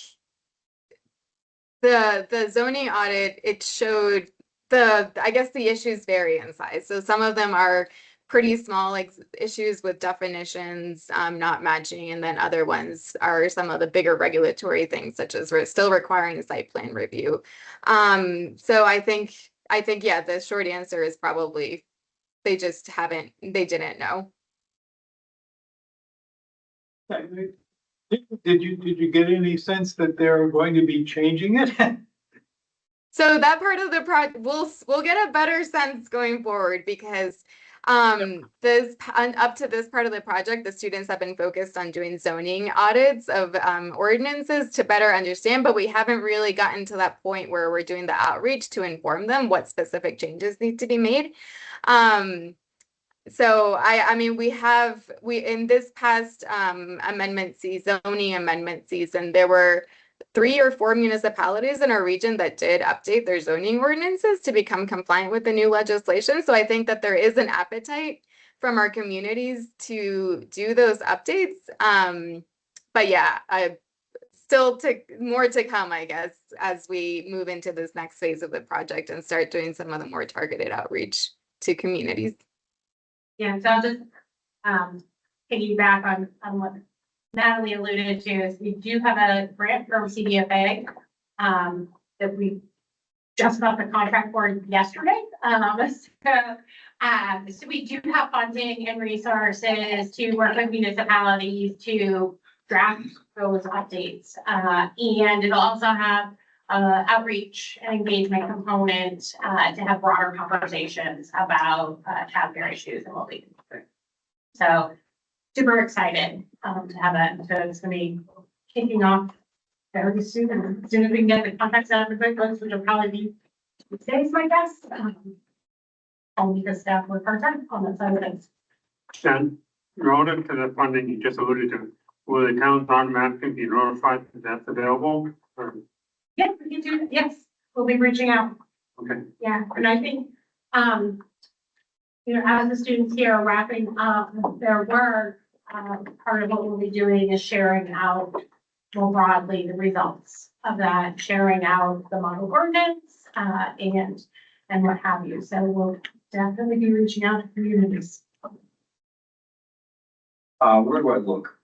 J: the zoning audit, it showed I guess the issues vary in size. So some of them are pretty small, like issues with definitions not matching, and then other ones are some of the bigger regulatory things, such as we're still requiring site plan review. So I think yeah, the short answer is probably they didn't know.
H: Did you get any sense that they're going to be changing it?
J: So that part of the project, we'll get a better sense going forward, because up to this part of the project, the students have been focused on doing zoning audits of ordinances to better understand, but we haven't really gotten to that point where we're doing the outreach to inform them what specific changes need to be made. So I mean, we in this past zoning amendment season, there were 3 or 4 municipalities in our region that did update their zoning ordinances to become compliant with the new legislation. So I think that there is an appetite from our communities to do those updates. But yeah, more to come, I guess, as we move into this next phase of the project and start doing some of the more targeted outreach to communities.
F: Yeah, so I'll just piggyback on what Natalie alluded to, is we do have a grant from CDFA that we just got the contract for yesterday. So we do have funding and resources to work with municipalities to draft those updates. And it'll also have outreach and engagement component to have broader conversations about childcare issues and what we can do. So super excited to have that. So it's going to be kicking off very soon. And as soon as we can get the contracts out of the QuickBooks, which will probably be 2 days, my guess. I'll need the staff work part-time on that side of things.
I: And relative to the funding you just alluded to, will the towns automatically be notified that that's available? Or?
F: Yeah, we can do that. Yes, we'll be reaching out.
I: Okay.
F: Yeah, and I think, you know, as the students here are wrapping up their work, part of what we'll be doing is sharing out more broadly the results of that, sharing out the model ordinance, and what have you. So we'll definitely be reaching out to communities.
B: Where do I look?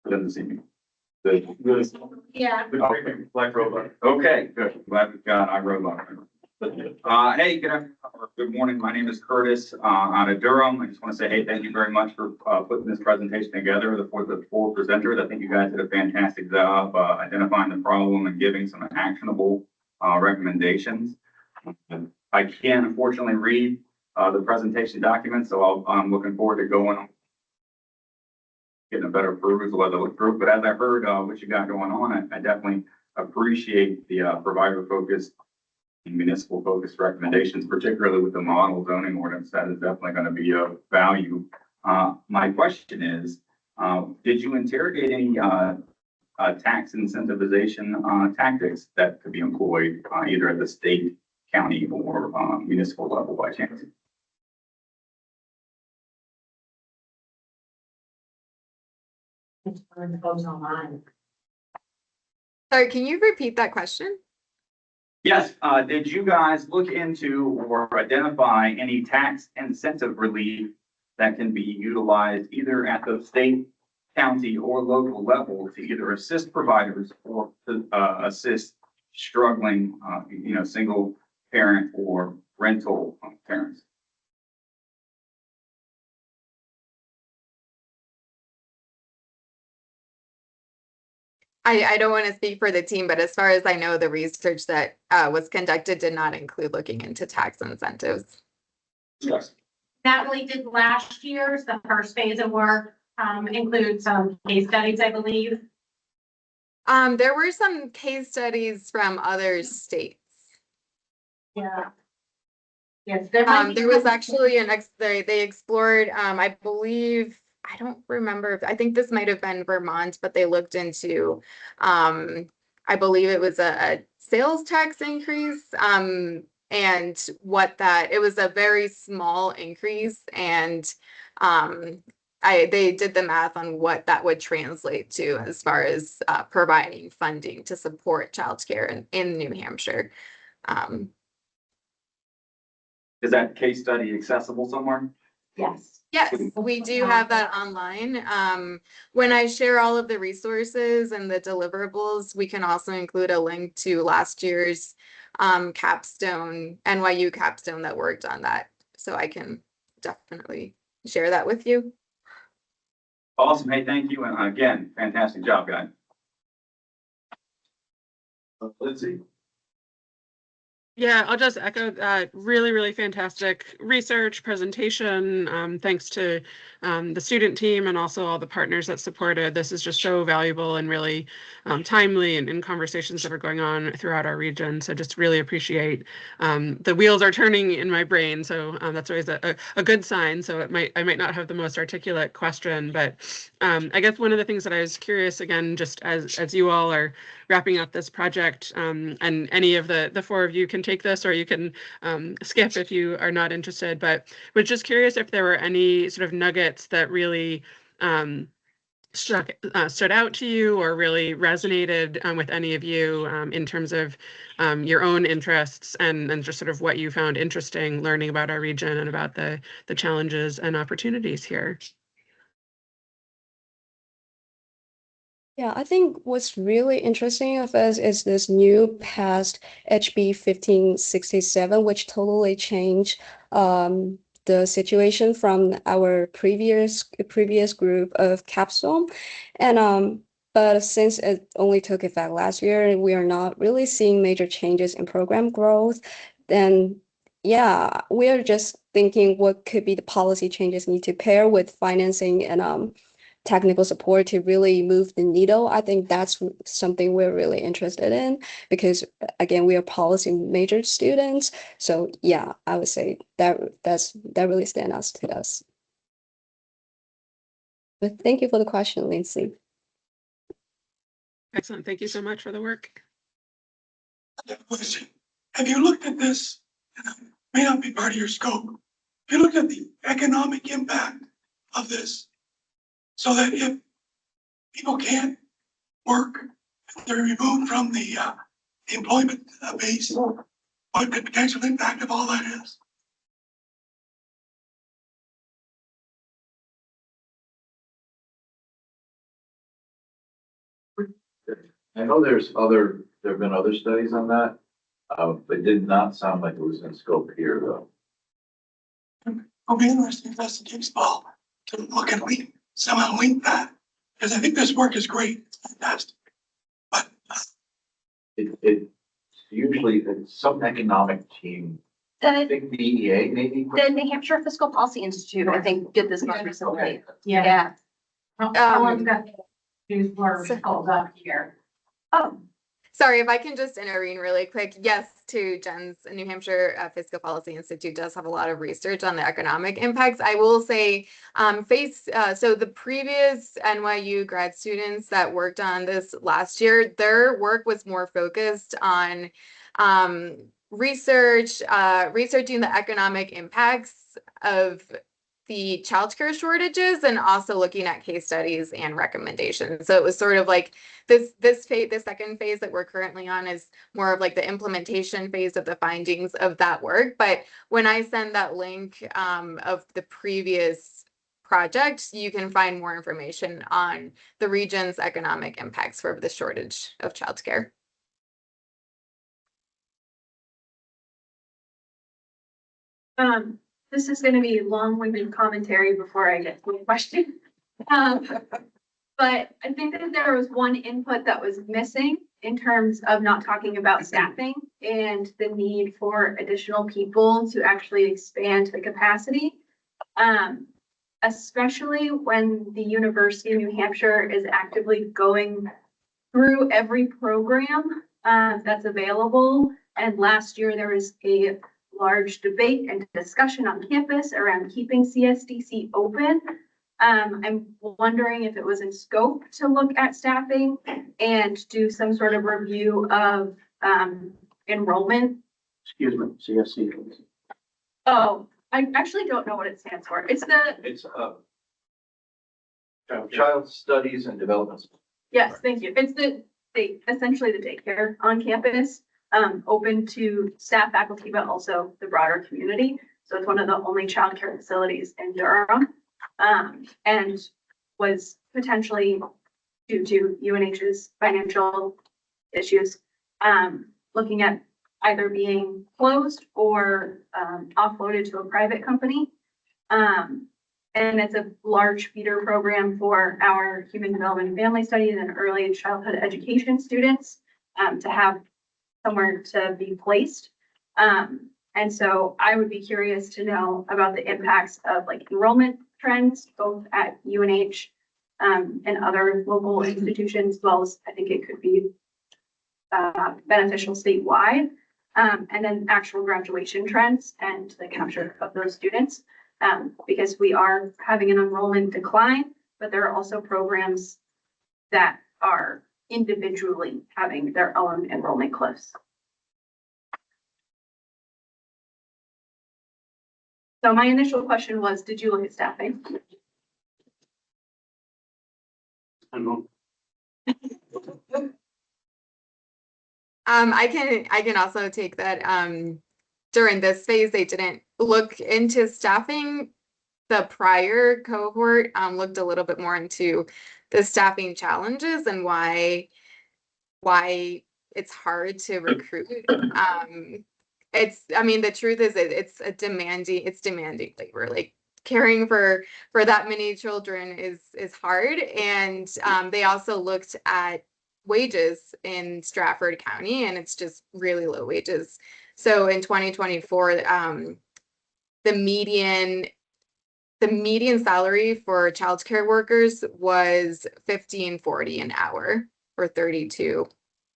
B: For them this evening?
F: Yeah.
B: Okay, Black Robot. Okay, good. Glad we've got iRobot. Hey, good morning. My name is Curtis, out of Durham. I just want to say, hey, thank you very much for putting this presentation together for the 4 presenters. I think you guys did a fantastic job identifying the problem and giving some actionable recommendations. I can't unfortunately read the presentation document, so I'm looking forward to getting a better perusal as I look through. But as I heard what you got going on, I definitely appreciate the provider focused and municipal focused recommendations, particularly with the model zoning ordinance. That is definitely going to be of value. My question is, did you interrogate any tax incentivization tactics that could be employed either at the state, county, or municipal level by chance?
J: Sorry, can you repeat that question?
B: Yes, did you guys look into or identify any tax incentive relief that can be utilized either at the state, county, or local level to either assist providers or to assist struggling, single parent or rental parents?
J: I don't want to speak for the team, but as far as I know, the research that was conducted did not include looking into tax incentives.
B: Yes.
F: Natalie did last year's, the first phase of work, include some case studies, I believe.
J: There were some case studies from other states.
F: Yeah. Yes, there might be
J: There was
F: some-
J: actually they explored, I believe, I don't remember, I think this might have been Vermont, but they looked into, I believe it was a sales tax increase, and it was a very small increase, and, they did the math on what that would translate to as far as, providing funding to support childcare in New Hampshire.
B: Is that case study accessible somewhere?
L: Yes.
J: Yes, we do have that online. When I share all of the resources and the deliverables, we can also include a link to last year's capstone, NYU capstone that worked on that. So I can definitely share that with you.
B: Awesome. Hey, thank you. And again, fantastic job, guys.
C: Lindsay?
P: Yeah, I'll just echo that. Really, really fantastic research presentation. Thanks to the student team and also all the partners that supported. This is just so valuable and really timely and in conversations that are going on throughout our region. So just really appreciate the wheels are turning in my brain. So that's always a good sign. So I might not have the most articulate question, but I guess one of the things that I was curious, again, just as you all are wrapping up this project, and any of the four of you can take this, or you can skip if you are not interested, but was just curious if there were any sort of nuggets that really stood out to you or really resonated with any of you in terms of your own interests and just sort of what you found interesting learning about our region and about the challenges and opportunities here.
M: Yeah, I think what's really interesting of us is this new passed HB 1567, which totally changed the situation from our previous group of capstone. And but since it only took effect last year, we are not really seeing major changes in program growth. Then yeah, we are just thinking what could be the policy changes need to pair with financing and technical support to really move the needle. I think that's something we're really interested in because again, we are policy major students. So yeah, I would say that really stands out to us. But thank you for the question, Lindsay.
P: Excellent. Thank you so much for the work.
A: Question. Have you looked at this? And it may not be part of your scope. Have you looked at the economic impact of this? So that if people can't work, they're removed from the employment base, what the potential impact of all that is?
Q: I know there have been other studies on that, but did not sound like it was in scope here, though.
A: It'll be interesting if that's the case, Paul, to look at somehow link that, because I think this work is great, it's fantastic. But
Q: It usually, it's some economic team, I think DEA maybe.
L: The New Hampshire Fiscal Policy Institute, I think, did this most recently.
F: Yeah.
L: Yeah.
F: Someone's got these words called up here.
L: Oh,
J: Sorry, if I can just intervene really quick. Yes, to Jen's, New Hampshire Fiscal Policy Institute does have a lot of research on the economic impacts. I will say, so the previous NYU grad students that worked on this last year, their work was more focused on researching the economic impacts of the childcare shortages and also looking at case studies and recommendations. So it was sort of like this phase, the second phase that we're currently on is more of like the implementation phase of the findings of that work. But when I send that link of the previous project, you can find more information on the region's economic impacts for the shortage of childcare.
E: This is gonna be long-winded commentary before I get to the question. But I think that there was one input that was missing in terms of not talking about staffing and the need for additional people to actually expand the capacity. Especially when the University of New Hampshire is actively going through every program that's available. And last year, there was a large debate and discussion on campus around keeping CSDC open. I'm wondering if it was in scope to look at staffing and do some sort of review of enrollment.
D: Excuse me, CSC.
E: Oh, I actually don't know what it stands for. It's
Q: It's, Child Studies and Development.
E: yes, thank you. It's essentially the daycare on campus, open to staff, faculty, but also the broader community. So it's one of the only childcare facilities in Durham. And was potentially due to UNH's financial issues, looking at either being closed or offloaded to a private company. And it's a large feeder program for our human development and family studies and early childhood education students to have somewhere to be placed. And so I would be curious to know about the impacts of like enrollment trends, both at UNH and other local institutions, as well as I think it could be beneficial statewide. And then actual graduation trends and the capture of those students. Because we are having an enrollment decline, but there are also programs that are individually having their own enrollment cliffs. So my initial question was, did you look at staffing?
J: I can also take that. During this phase, they didn't look into staffing. The prior cohort looked a little bit more into the staffing challenges and why it's hard to recruit. I mean, the truth is it's demanding labor. Like caring for that many children is hard. And they also looked at wages in Stratford County, and it's just really low wages. So in 2024, the median salary for childcare workers was $15.40 an hour, or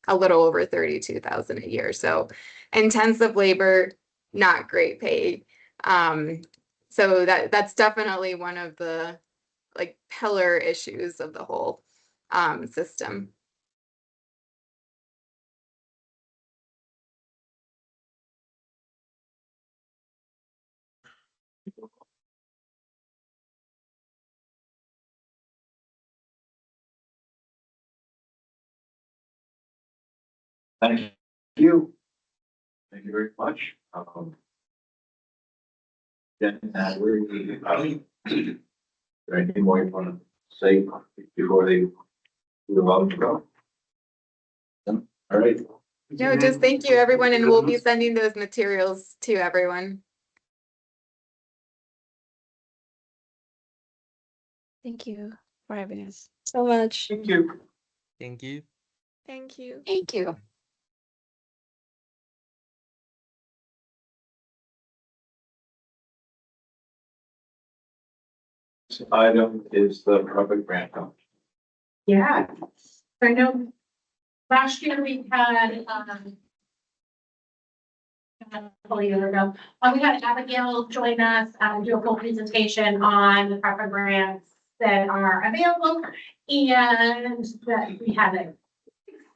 J: a little over 32,000 a year. So intensive labor, not great pay. So that's definitely one of the like pillar issues of the whole system.
Q: Thank you. Thank you very much. Then, is there anything more you want to say before they move on to go? All right.
J: No, just thank you, everyone, and we'll be sending those materials to everyone.
O: Thank you for having us.
M: So much.
H: Thank you.
K: Thank you.
N: Thank you.
J: Thank you.
Q: This item is the public grant.
F: Yeah, I know last year we had, a whole year ago, we had Abigail join us, do a full presentation on the PREPA grants that are available. And that we had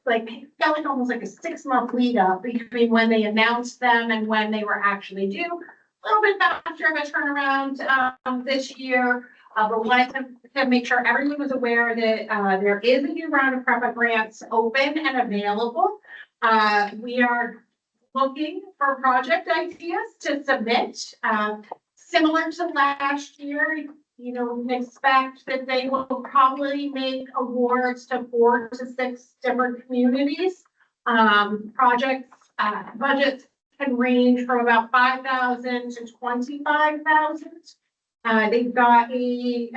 F: felt like almost like a 6-month lead up between when they announced them and when they were actually due. A little bit faster of a turnaround this year. But wanted to make sure everyone was aware that there is a new round of PREPA grants open and available. We are looking for project ideas to submit. Similar to last year, you know, we can expect that they will probably make awards to 4 to 6 different communities. Projects budgets can range from about $5,000 to $25,000. They've got a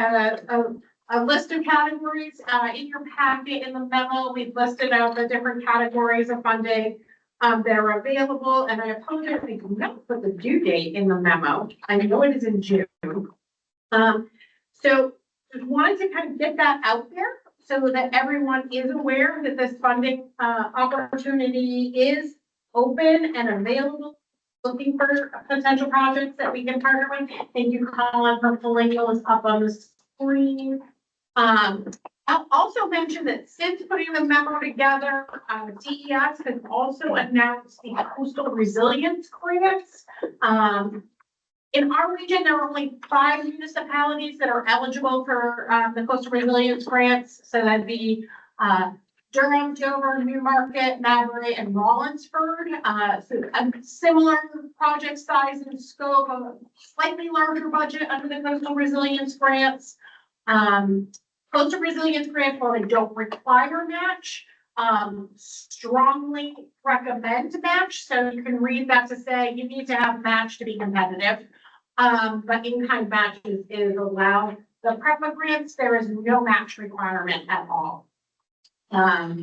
F: list of categories in your packet in the memo. We've listed out the different categories of funding that are available. And I apologize, I did not put the due date in the memo. I know it is in June. So just wanted to kind of get that out there so that everyone is aware that this funding, opportunity is open and available. Looking for potential projects that we can partner with. Thank you, Colin, for pulling those up on the screen. I'll also mention that since putting the memo together, DES has also announced the coastal resilience grants. In our region, there are only 5 municipalities that are eligible for the coastal resilience grants. So that'd be Durham, Dover, Newmarket, Madbury, and Rollinsford. So a similar project size and scope, a slightly larger budget under the coastal resilience grants. Coastal resilience grants, while they don't require match, strongly recommend match. So you can read that to say you need to have match to be competitive. But in-kind matches is allowed. The PREPA grants, there is no match requirement at all. Yeah,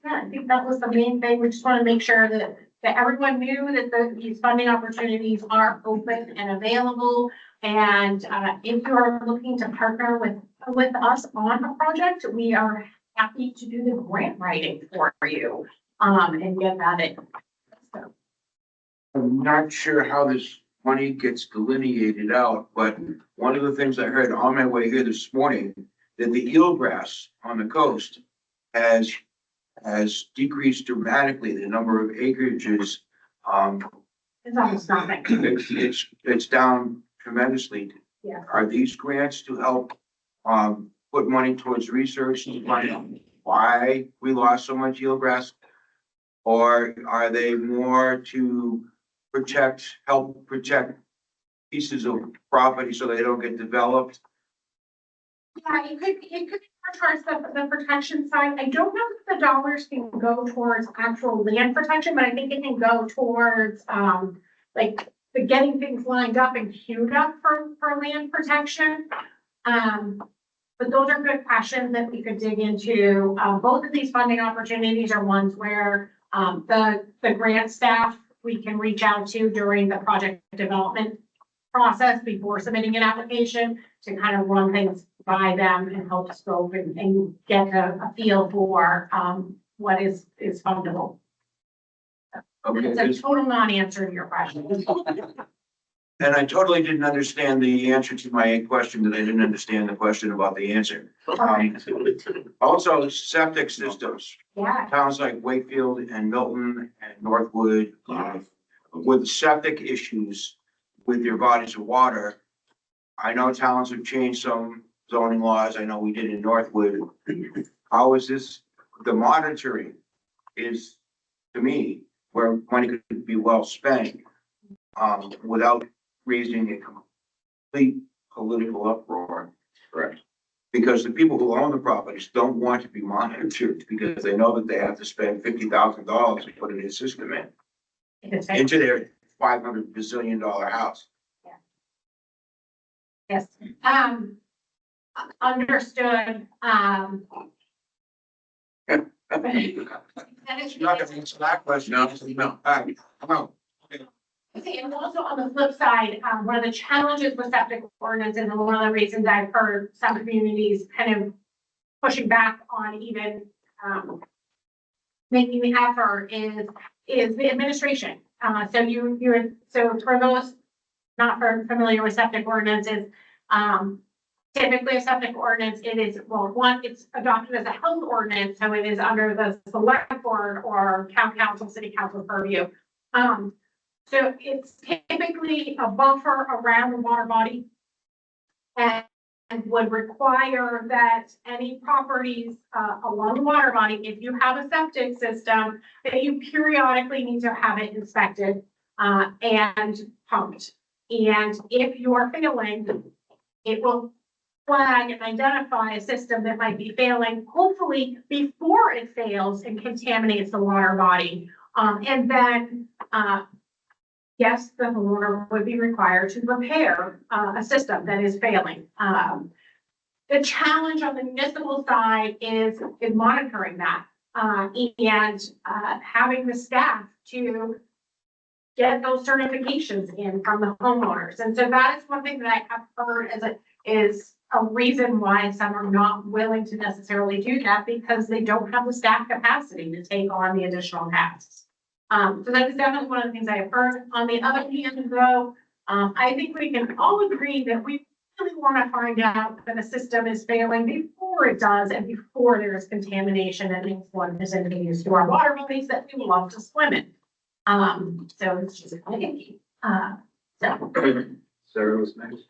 F: I think that was the main thing. We just want to make sure that everyone knew that these funding opportunities are open and available. And if you are looking to partner with us on a project, we are happy to do the grant writing for you and get that in. So.
Q: I'm not sure how this money gets delineated out, but one of the things I heard on my way here this morning, that the eelgrass on the coast has decreased dramatically, the number of acreages.
F: It's almost nothing.
Q: It's down tremendously.
F: Yeah.
Q: Are these grants to help, put money towards research to find out why we lost so much eelgrass? Or are they more to help protect pieces of property so they don't get developed?
F: Yeah, it could be towards the protection side. I don't know if the dollars can go towards actual land protection, but I think it can go towards, like the getting things lined up and queued up for land protection. But those are good questions that we could dig into. Both of these funding opportunities are ones where, the grant staff we can reach out to during the project development process before submitting an application to kind of run things by them and help scope and get a feel for what is fundable.
Q: Okay,
F: It's a total non-answer to your question.
Q: and I totally didn't understand the answer to my question, that I didn't understand the question about the answer. Also, septic systems,
F: Yeah,
Q: towns like Wakefield and Milton and Northwood, with septic issues with your bodies of water. I know towns have changed some zoning laws. I know we did in Northwood. How is this, the monitoring is, to me, where money could be well spent, without raising a complete political uproar.
B: Correct.
Q: Because the people who own the properties don't want to be monitored, because they know that they have to spend $50,000 to put a new system into their $500 bazillion house.
F: yes. Understood.
Q: You're not gonna answer that question. No. No.
F: Okay, and also on the flip side, one of the challenges with septic ordinance, and one of the reasons I've heard some communities kind of pushing back on even making the effort is the administration. So for those not familiar with septic ordinances, typically a septic ordinance, it is, well, one, it's adopted as a health ordinance, so it is under the select board or town council, city council purview. So it's typically a buffer around the water body and would require that any properties along the water body, if you have a septic system, that you periodically need to have it inspected and pumped. And if you are failing, it will flag and identify a system that might be failing, hopefully before it fails and contaminates the water body. And then, yes, the homeowner would be required to repair a system that is failing. The challenge on the municipal side is monitoring that and having the staff to get those certifications in from the homeowners. And so that is one thing that I have heard is a reason why some are not willing to necessarily do that because they don't have the staff capacity to take on the additional tasks. So that is definitely one of the things I have heard. On the other hand, though, I think we can all agree that we really want to find out that a system is failing before it does and before there is contamination and influence is introduced to our water bodies that we love to swim in. So it's just kind of icky.
B: Sarah was next.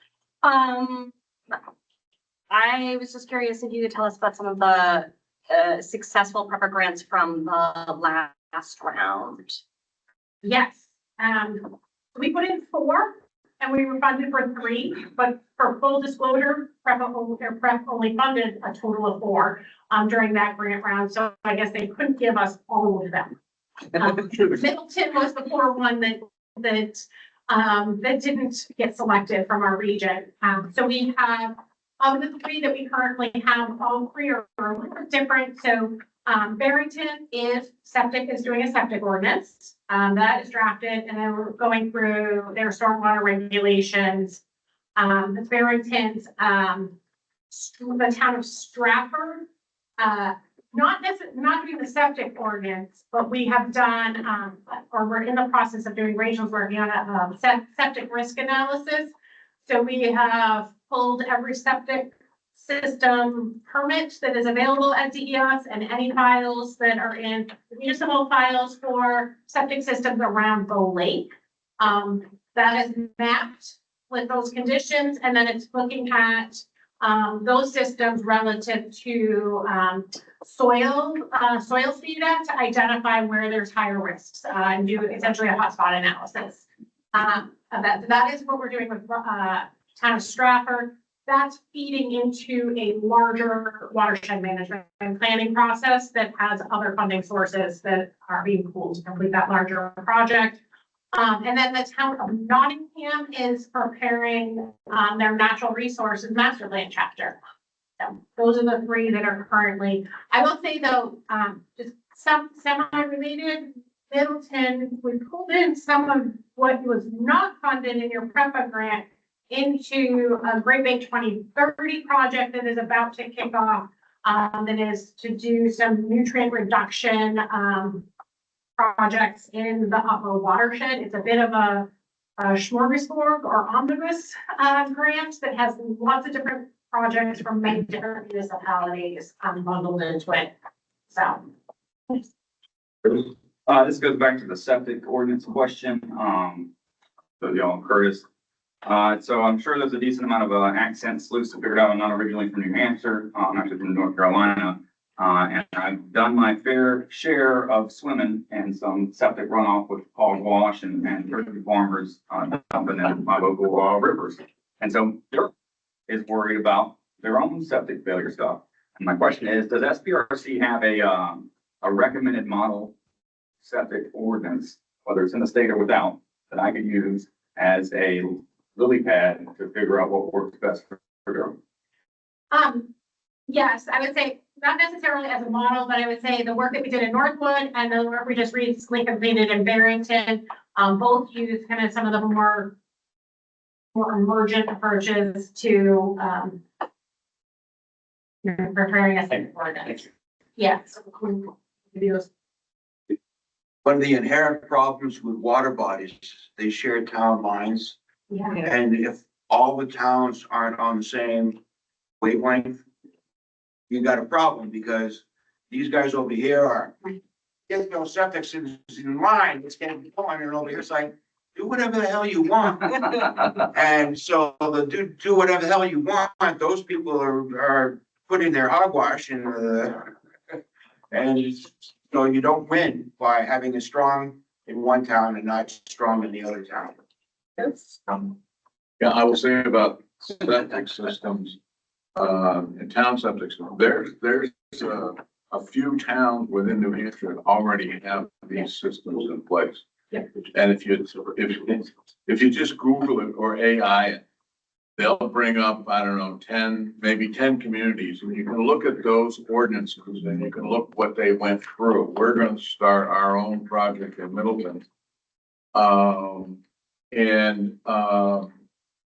L: I was just curious if you could tell us about some of the successful PREPA grants from the last round.
F: Yes, we put in 4 and we were funded for 3, but for full disclosure, PREP only funded a total of 4 during that grant round, so I guess they couldn't give us all of them. Middleton was the 4 one that didn't get selected from our region. So we have, of the 3 that we currently have, all 3 are a little bit different. So Barrington is doing a septic ordinance. That is drafted, and then we're going through their stormwater regulations. That's Barrington's, the town of Stratford, not doing the septic ordinance, but we have done, or we're in the process of doing, Rachel's working on a septic risk analysis. So we have pulled every septic system permit that is available at DES and any files that are in municipal files for septic systems around the lake. That is mapped with those conditions, and then it's looking at those systems relative to soil data to identify where there's higher risks and do essentially a hotspot analysis. That is what we're doing with town of Stratford. That's feeding into a larger watershed management and planning process that has other funding sources that are being pooled to complete that larger project. And then the town of Nottingham is preparing their natural resources master plan chapter. So those are the 3 that are currently, I will say though, just some semi-related, Middleton, we pulled in some of what was not funded in your PREPA grant into a Great Bay 2030 project that is about to kick off, that is to do some nutrient reduction projects in the upper watershed. It's a bit of a smorgasbord or omnibus grant that has lots of different projects from many different municipalities bundled into it. So.
B: This goes back to the septic ordinance question. So y'all, Curtis. So I'm sure there's a decent amount of accent sleuths to figure out. I'm not originally from New Hampshire. I'm actually from North Carolina. And I've done my fair share of swimming in some septic runoff with hogwash and turkey farmers dumping in my local rivers. And so Europe is worried about their own septic failure stuff. And my question is, does SPRC have a recommended model septic ordinance, whether it's in the state or without, that I could use as a lily pad to figure out what works best for Europe?
F: Yes, I would say not necessarily as a model, but I would say the work that we did in Northwood and the work we just recently completed in Barrington, both use kind of some of the more emergent approaches to preparing a second ordinance. Yeah. So
Q: One of the inherent problems with water bodies, they share town lines.
F: yeah.
Q: And if all the towns aren't on the same wavelength, you got a problem, because these guys over here are, there's no septic systems in line, it's gonna be going, and over here it's like, do whatever the hell you want. And so the do whatever the hell you want, those people are putting their hogwash in and so you don't win by having a strong in one town and not strong in the other town.
R: Yeah, I will say about septic systems, and town septic systems, there's a few towns within New Hampshire that already have these systems in place.
F: Yeah.
R: And if you just Google it or AI it, they'll bring up, I don't know, 10, maybe 10 communities, and you can look at those ordinances and you can look what they went through. We're going to start our own project in Middleton.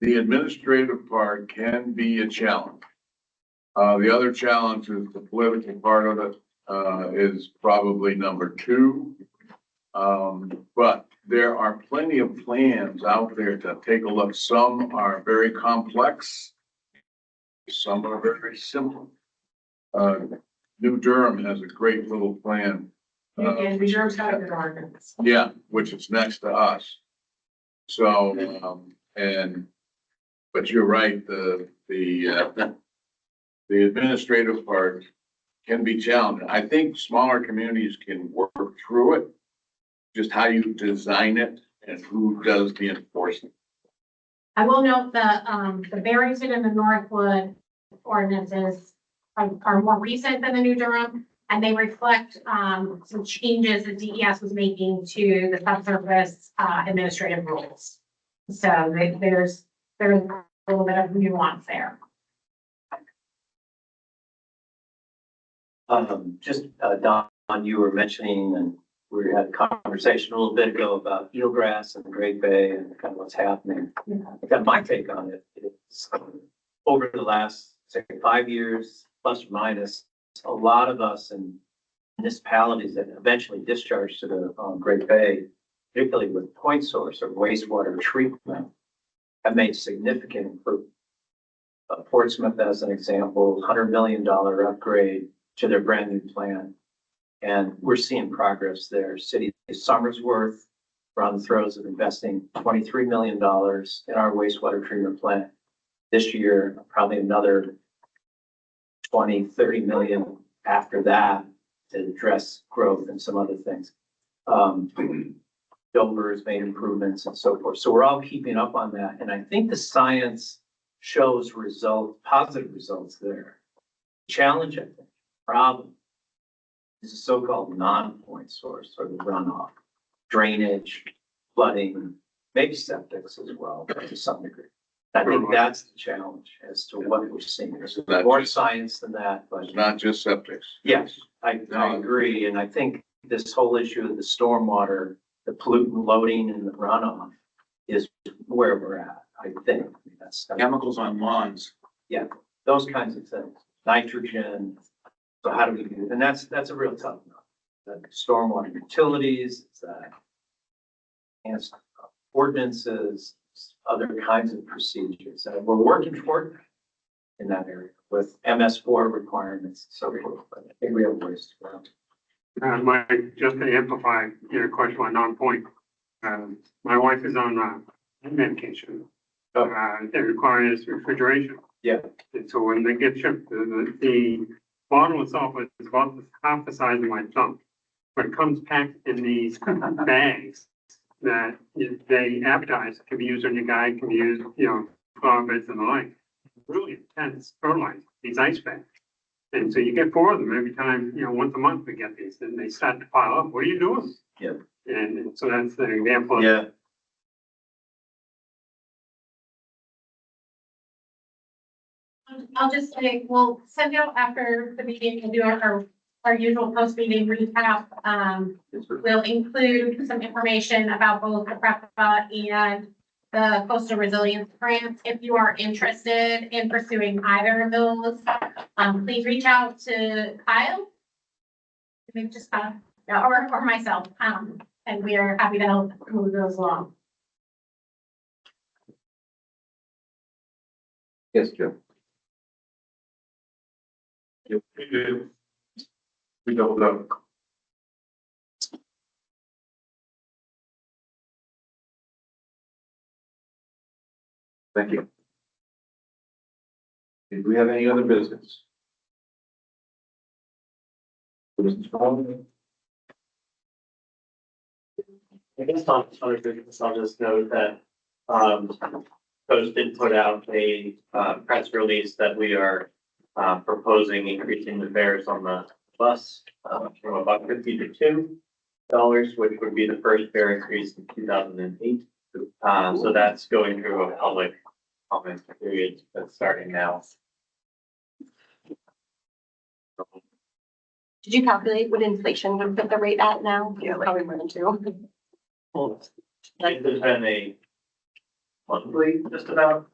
R: the administrative part can be a challenge. The other challenge is the political part of it, is probably number two. But there are plenty of plans out there to take a look. Some are very complex. Some are very simple. New Durham has a great little plan.
F: And reserves got good arguments.
R: Yeah, which is next to us. So, but you're right, the administrative part can be challenging. I think smaller communities can work through it. Just how you design it and who does the enforcement.
F: I will note the Barrington and the Northwood ordinances are more recent than the New Durham, and they reflect some changes that DES was making to the subsurface administrative rules. So there's a little bit of nuance there.
D: Don, you were mentioning, and we had a conversation a little bit ago about eelgrass and the Great Bay and kind of what's happening. Kind of my take on it is over the last, say, 5 years, plus or minus, a lot of us in municipalities that eventually discharge to the Great Bay, particularly with point source or wastewater treatment, have made significant improvement. Portsmouth, as an example, $100 million upgrade to their brand new plant. And we're seeing progress there. City of Somersworth, we're on the throes of investing $23 million in our wastewater treatment plant. This year, probably another 20, 30 million after that to address growth and some other things. Dover has made improvements and so forth. So we're all keeping up on that. And I think the science shows positive results there. Challenge, I think, problem is a so-called non-point source or the runoff, drainage, flooding, maybe septics as well to some degree. I think that's the challenge as to what we're seeing. There's more science than that, but
R: It's not just septics.
D: yes, I agree. And I think this whole issue of the stormwater, the pollutant loading and the runoff is where we're at, I think. That's
Q: Chemicals on lawns.
D: yeah, those kinds of things, nitrogen. So how do we do it? And that's a real tough one. The stormwater utilities, enhanced ordinances, other kinds of procedures. And we're working toward in that area with MS4 requirements and so forth. But I think we have ways to go.
I: Mike, just to amplify your question on non-point, my wife is on medication. It requires refrigeration.
D: Yeah.
I: And so when they get shipped, the bottle itself is about half the size of my thumb. But it comes packed in these bags that they advertise, can be used on your guide, can be used, flower beds and the like. Really intense fertilizer, these ice bags. And so you get 4 of them every time, once a month we get these, and they start to pile up. What are you doing?
D: Yeah.
I: And so that's the example.
D: Yeah.
F: I'll just say, we'll send out after the meeting, we'll do our usual post-meeting recap. We'll include some information about both the PREPA and the coastal resilience grants. If you are interested in pursuing either of those, please reach out to Kyle. Maybe just or myself, and we are happy to help move those along.
B: Yes, Joe.
C: We doubled up.
R: Thank you. Did we have any other business? Business forum?
D: I guess on other business, I'll just note that Coast did put out a press release that we are proposing increasing the fares on the bus from $1.50 to $2, which would be the first fare increase in 2008. So that's going through a public comment period that's starting now.
L: Did you calculate what inflation would put the rate at now? Yeah, probably more than 2.
D: Well, there's been a monthly, just about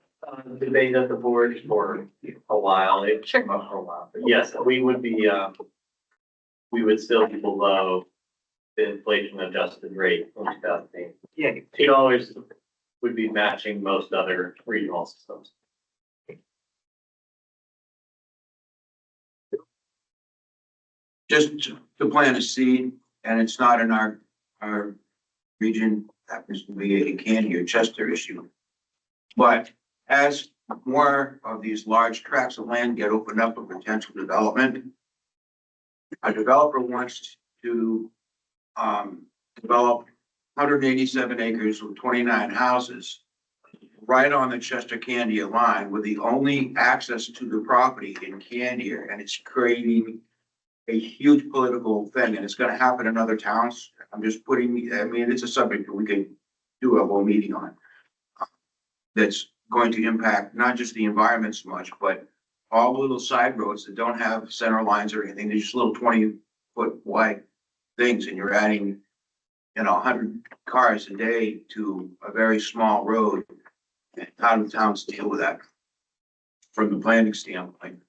D: debate at the board for a while. It came up for a while. But yes, we would be, we would still be below the inflation adjusted rate from 2008. Yeah, $2 would be matching most other regional systems.
Q: Just to plant a seed, and it's not in our region, happens to be a Candy or Chester issue. But as more of these large tracts of land get opened up for potential development, a developer wants to develop 187 acres with 29 houses right on the Chester Candia line with the only access to the property in Candia, and it's creating a huge political thing, and it's gonna happen in other towns. I'm just putting, I mean, it's a subject that we can do a whole meeting on. That's going to impact not just the environment so much, but all the little side roads that don't have center lines or anything. They're just little 20-foot wide things, and you're adding, 100 cars a day to a very small road. And how do towns deal with that from the planning standpoint?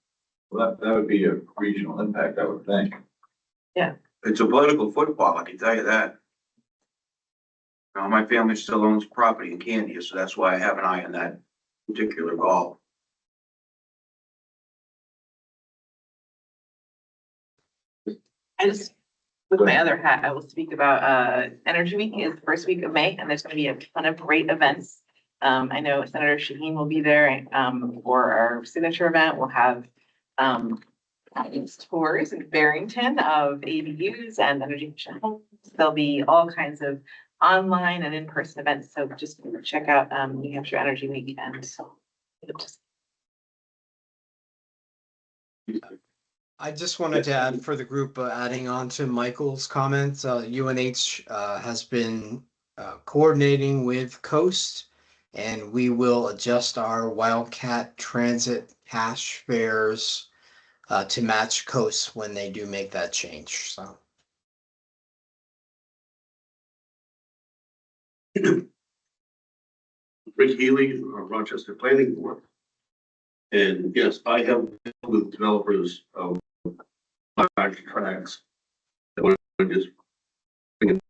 R: Well, that would be a regional impact, I would think.
Q: It's a political football, I can tell you that. My family still owns property in Candia, so that's why I have an eye on that particular ball.
S: I just, with my other hat, I will speak about, Energy Week is the first week of May, and there's gonna be a ton of great events. I know Senator Shaheen will be there, for our signature event. We'll have, tours in Barrington of ADUs and energy efficient homes. There'll be all kinds of online and in-person events, so just check out, New Hampshire Energy Week and so.
G: I just wanted to add for the group, adding on to Michael's comments, UNH has been coordinating with Coast, and we will adjust our Wildcat Transit cash fares to match Coast when they do make that change, so.
T: Rick Healy, Rochester Planning Board. And yes, I have dealt with developers of large tracts that want to just bring it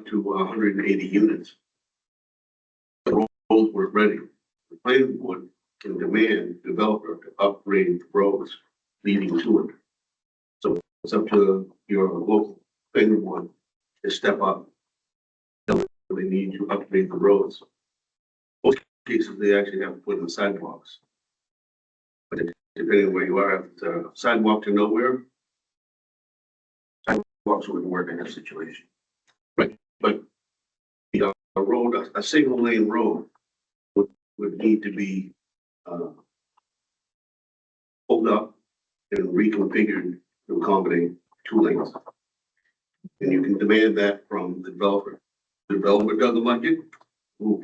T: to 180 units. The roads were ready. The planning board can demand developer to upgrade roads leading to it. So it's up to your local planning board to step up. They need to upgrade the roads. Most cases, they actually have to put in sidewalks. But depending on where you are, if it's sidewalk to nowhere, sidewalks wouldn't work in that situation. Right, but a road, a single lane road would need to be pulled up and reconfigured to accommodate 2 lanes. And you can demand that from the developer. The developer doesn't like it, move.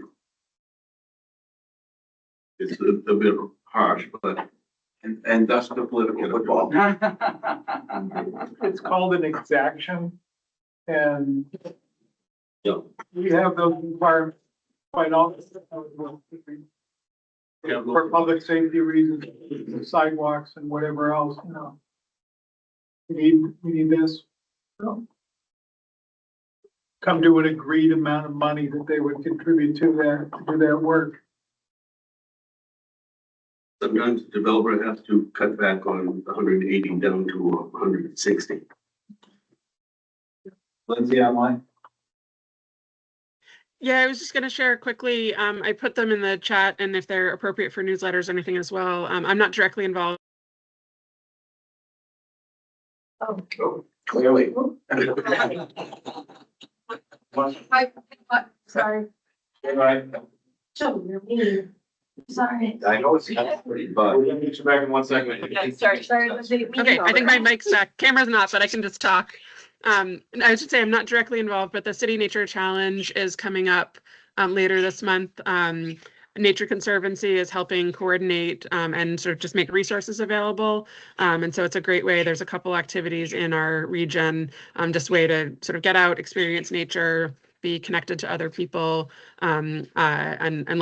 T: It's a bit harsh, but.
Q: And that's the political football.
H: It's called an exaction. And
T: Yeah.
H: we have those requirements quite often. For public safety reasons, sidewalks and whatever else, We need this. Come to an agreed amount of money that they would contribute to do that work.
T: Sometimes the developer has to cut back on 180 down to 160.
Q: Lindsay online?
P: Yeah, I was just going to share quickly. I put them in the chat, and if they're appropriate for newsletters or anything as well. I'm not directly involved.
Q: Oh, clearly.
E: Sorry. You're mean. Sorry.
Q: I know it's pretty, but.
C: We're gonna get you back in 1 second.
E: Yeah, sorry. Lindsay.
P: Okay, I think my mic's back. Camera's not, but I can just talk. And I should say I'm not directly involved, but the City Nature Challenge is coming up later this month. Nature Conservancy is helping coordinate and sort of just make resources available. And so it's a great way. There's a couple activities in our region, just way to sort of get out, experience nature, be connected to other people, and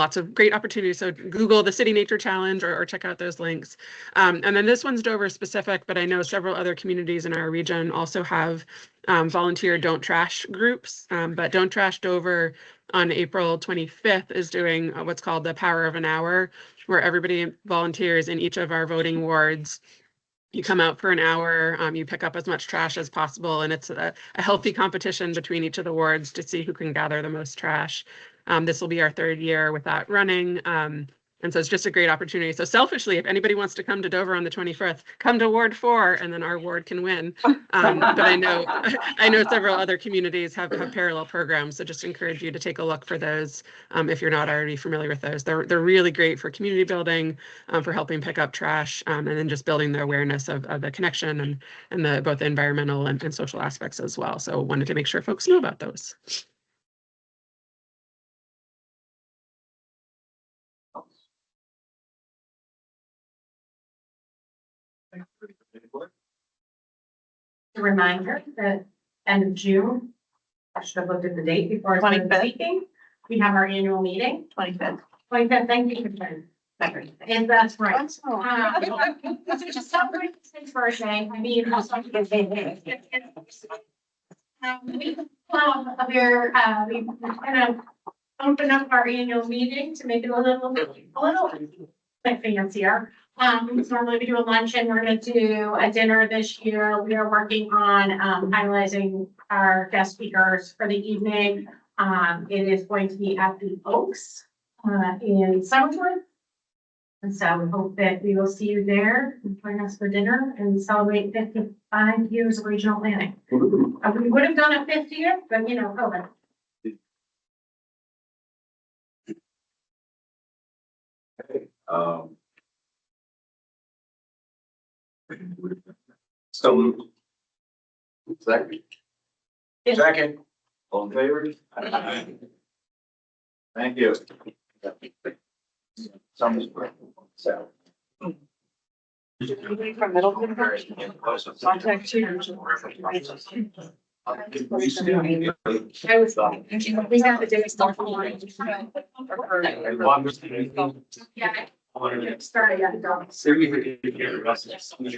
P: lots of great opportunities. So Google the City Nature Challenge or check out those links. And then this one's Dover specific, but I know several other communities in our region also have volunteer Don't Trash groups. But Don't Trash Dover on April 25th is doing what's called the Power of an Hour, where everybody volunteers in each of our voting wards. You come out for an hour, you pick up as much trash as possible, and it's a healthy competition between each of the wards to see who can gather the most trash. This will be our 3rd year with that running. And so it's just a great opportunity. So selfishly, if anybody wants to come to Dover on the 25th, come to Ward 4 and then our ward can win. But I know several other communities have parallel programs. So just encourage you to take a look for those if you're not already familiar with those. They're really great for community building, for helping pick up trash, and then just building the awareness of the connection and the both environmental and social aspects as well. So wanted to make sure folks know about those.
F: A reminder that end of June, I should have looked at the date before I started
S: 25th.
F: speaking. We have our annual meeting,
S: 25th.
F: 25th, thank you, Catherine. And that's right. So just celebrate his birthday, I mean, also. We kind of open up our annual meeting to make it a little bit fancier. Normally we do a luncheon, we're gonna do a dinner this year. We are working on highlighting our guest speakers for the evening. It is going to be at the Oaks in Summerford. And so we hope that we will see you there and join us for dinner and celebrate 55 years of regional planning. We would have done a 50th, but you know, COVID.
Q: So moved. Second. Second. All in favor? Thank you. Someone's so.
S: From Middleton. Contact you.
F: I was, we have the days. Yeah. Sorry, yeah.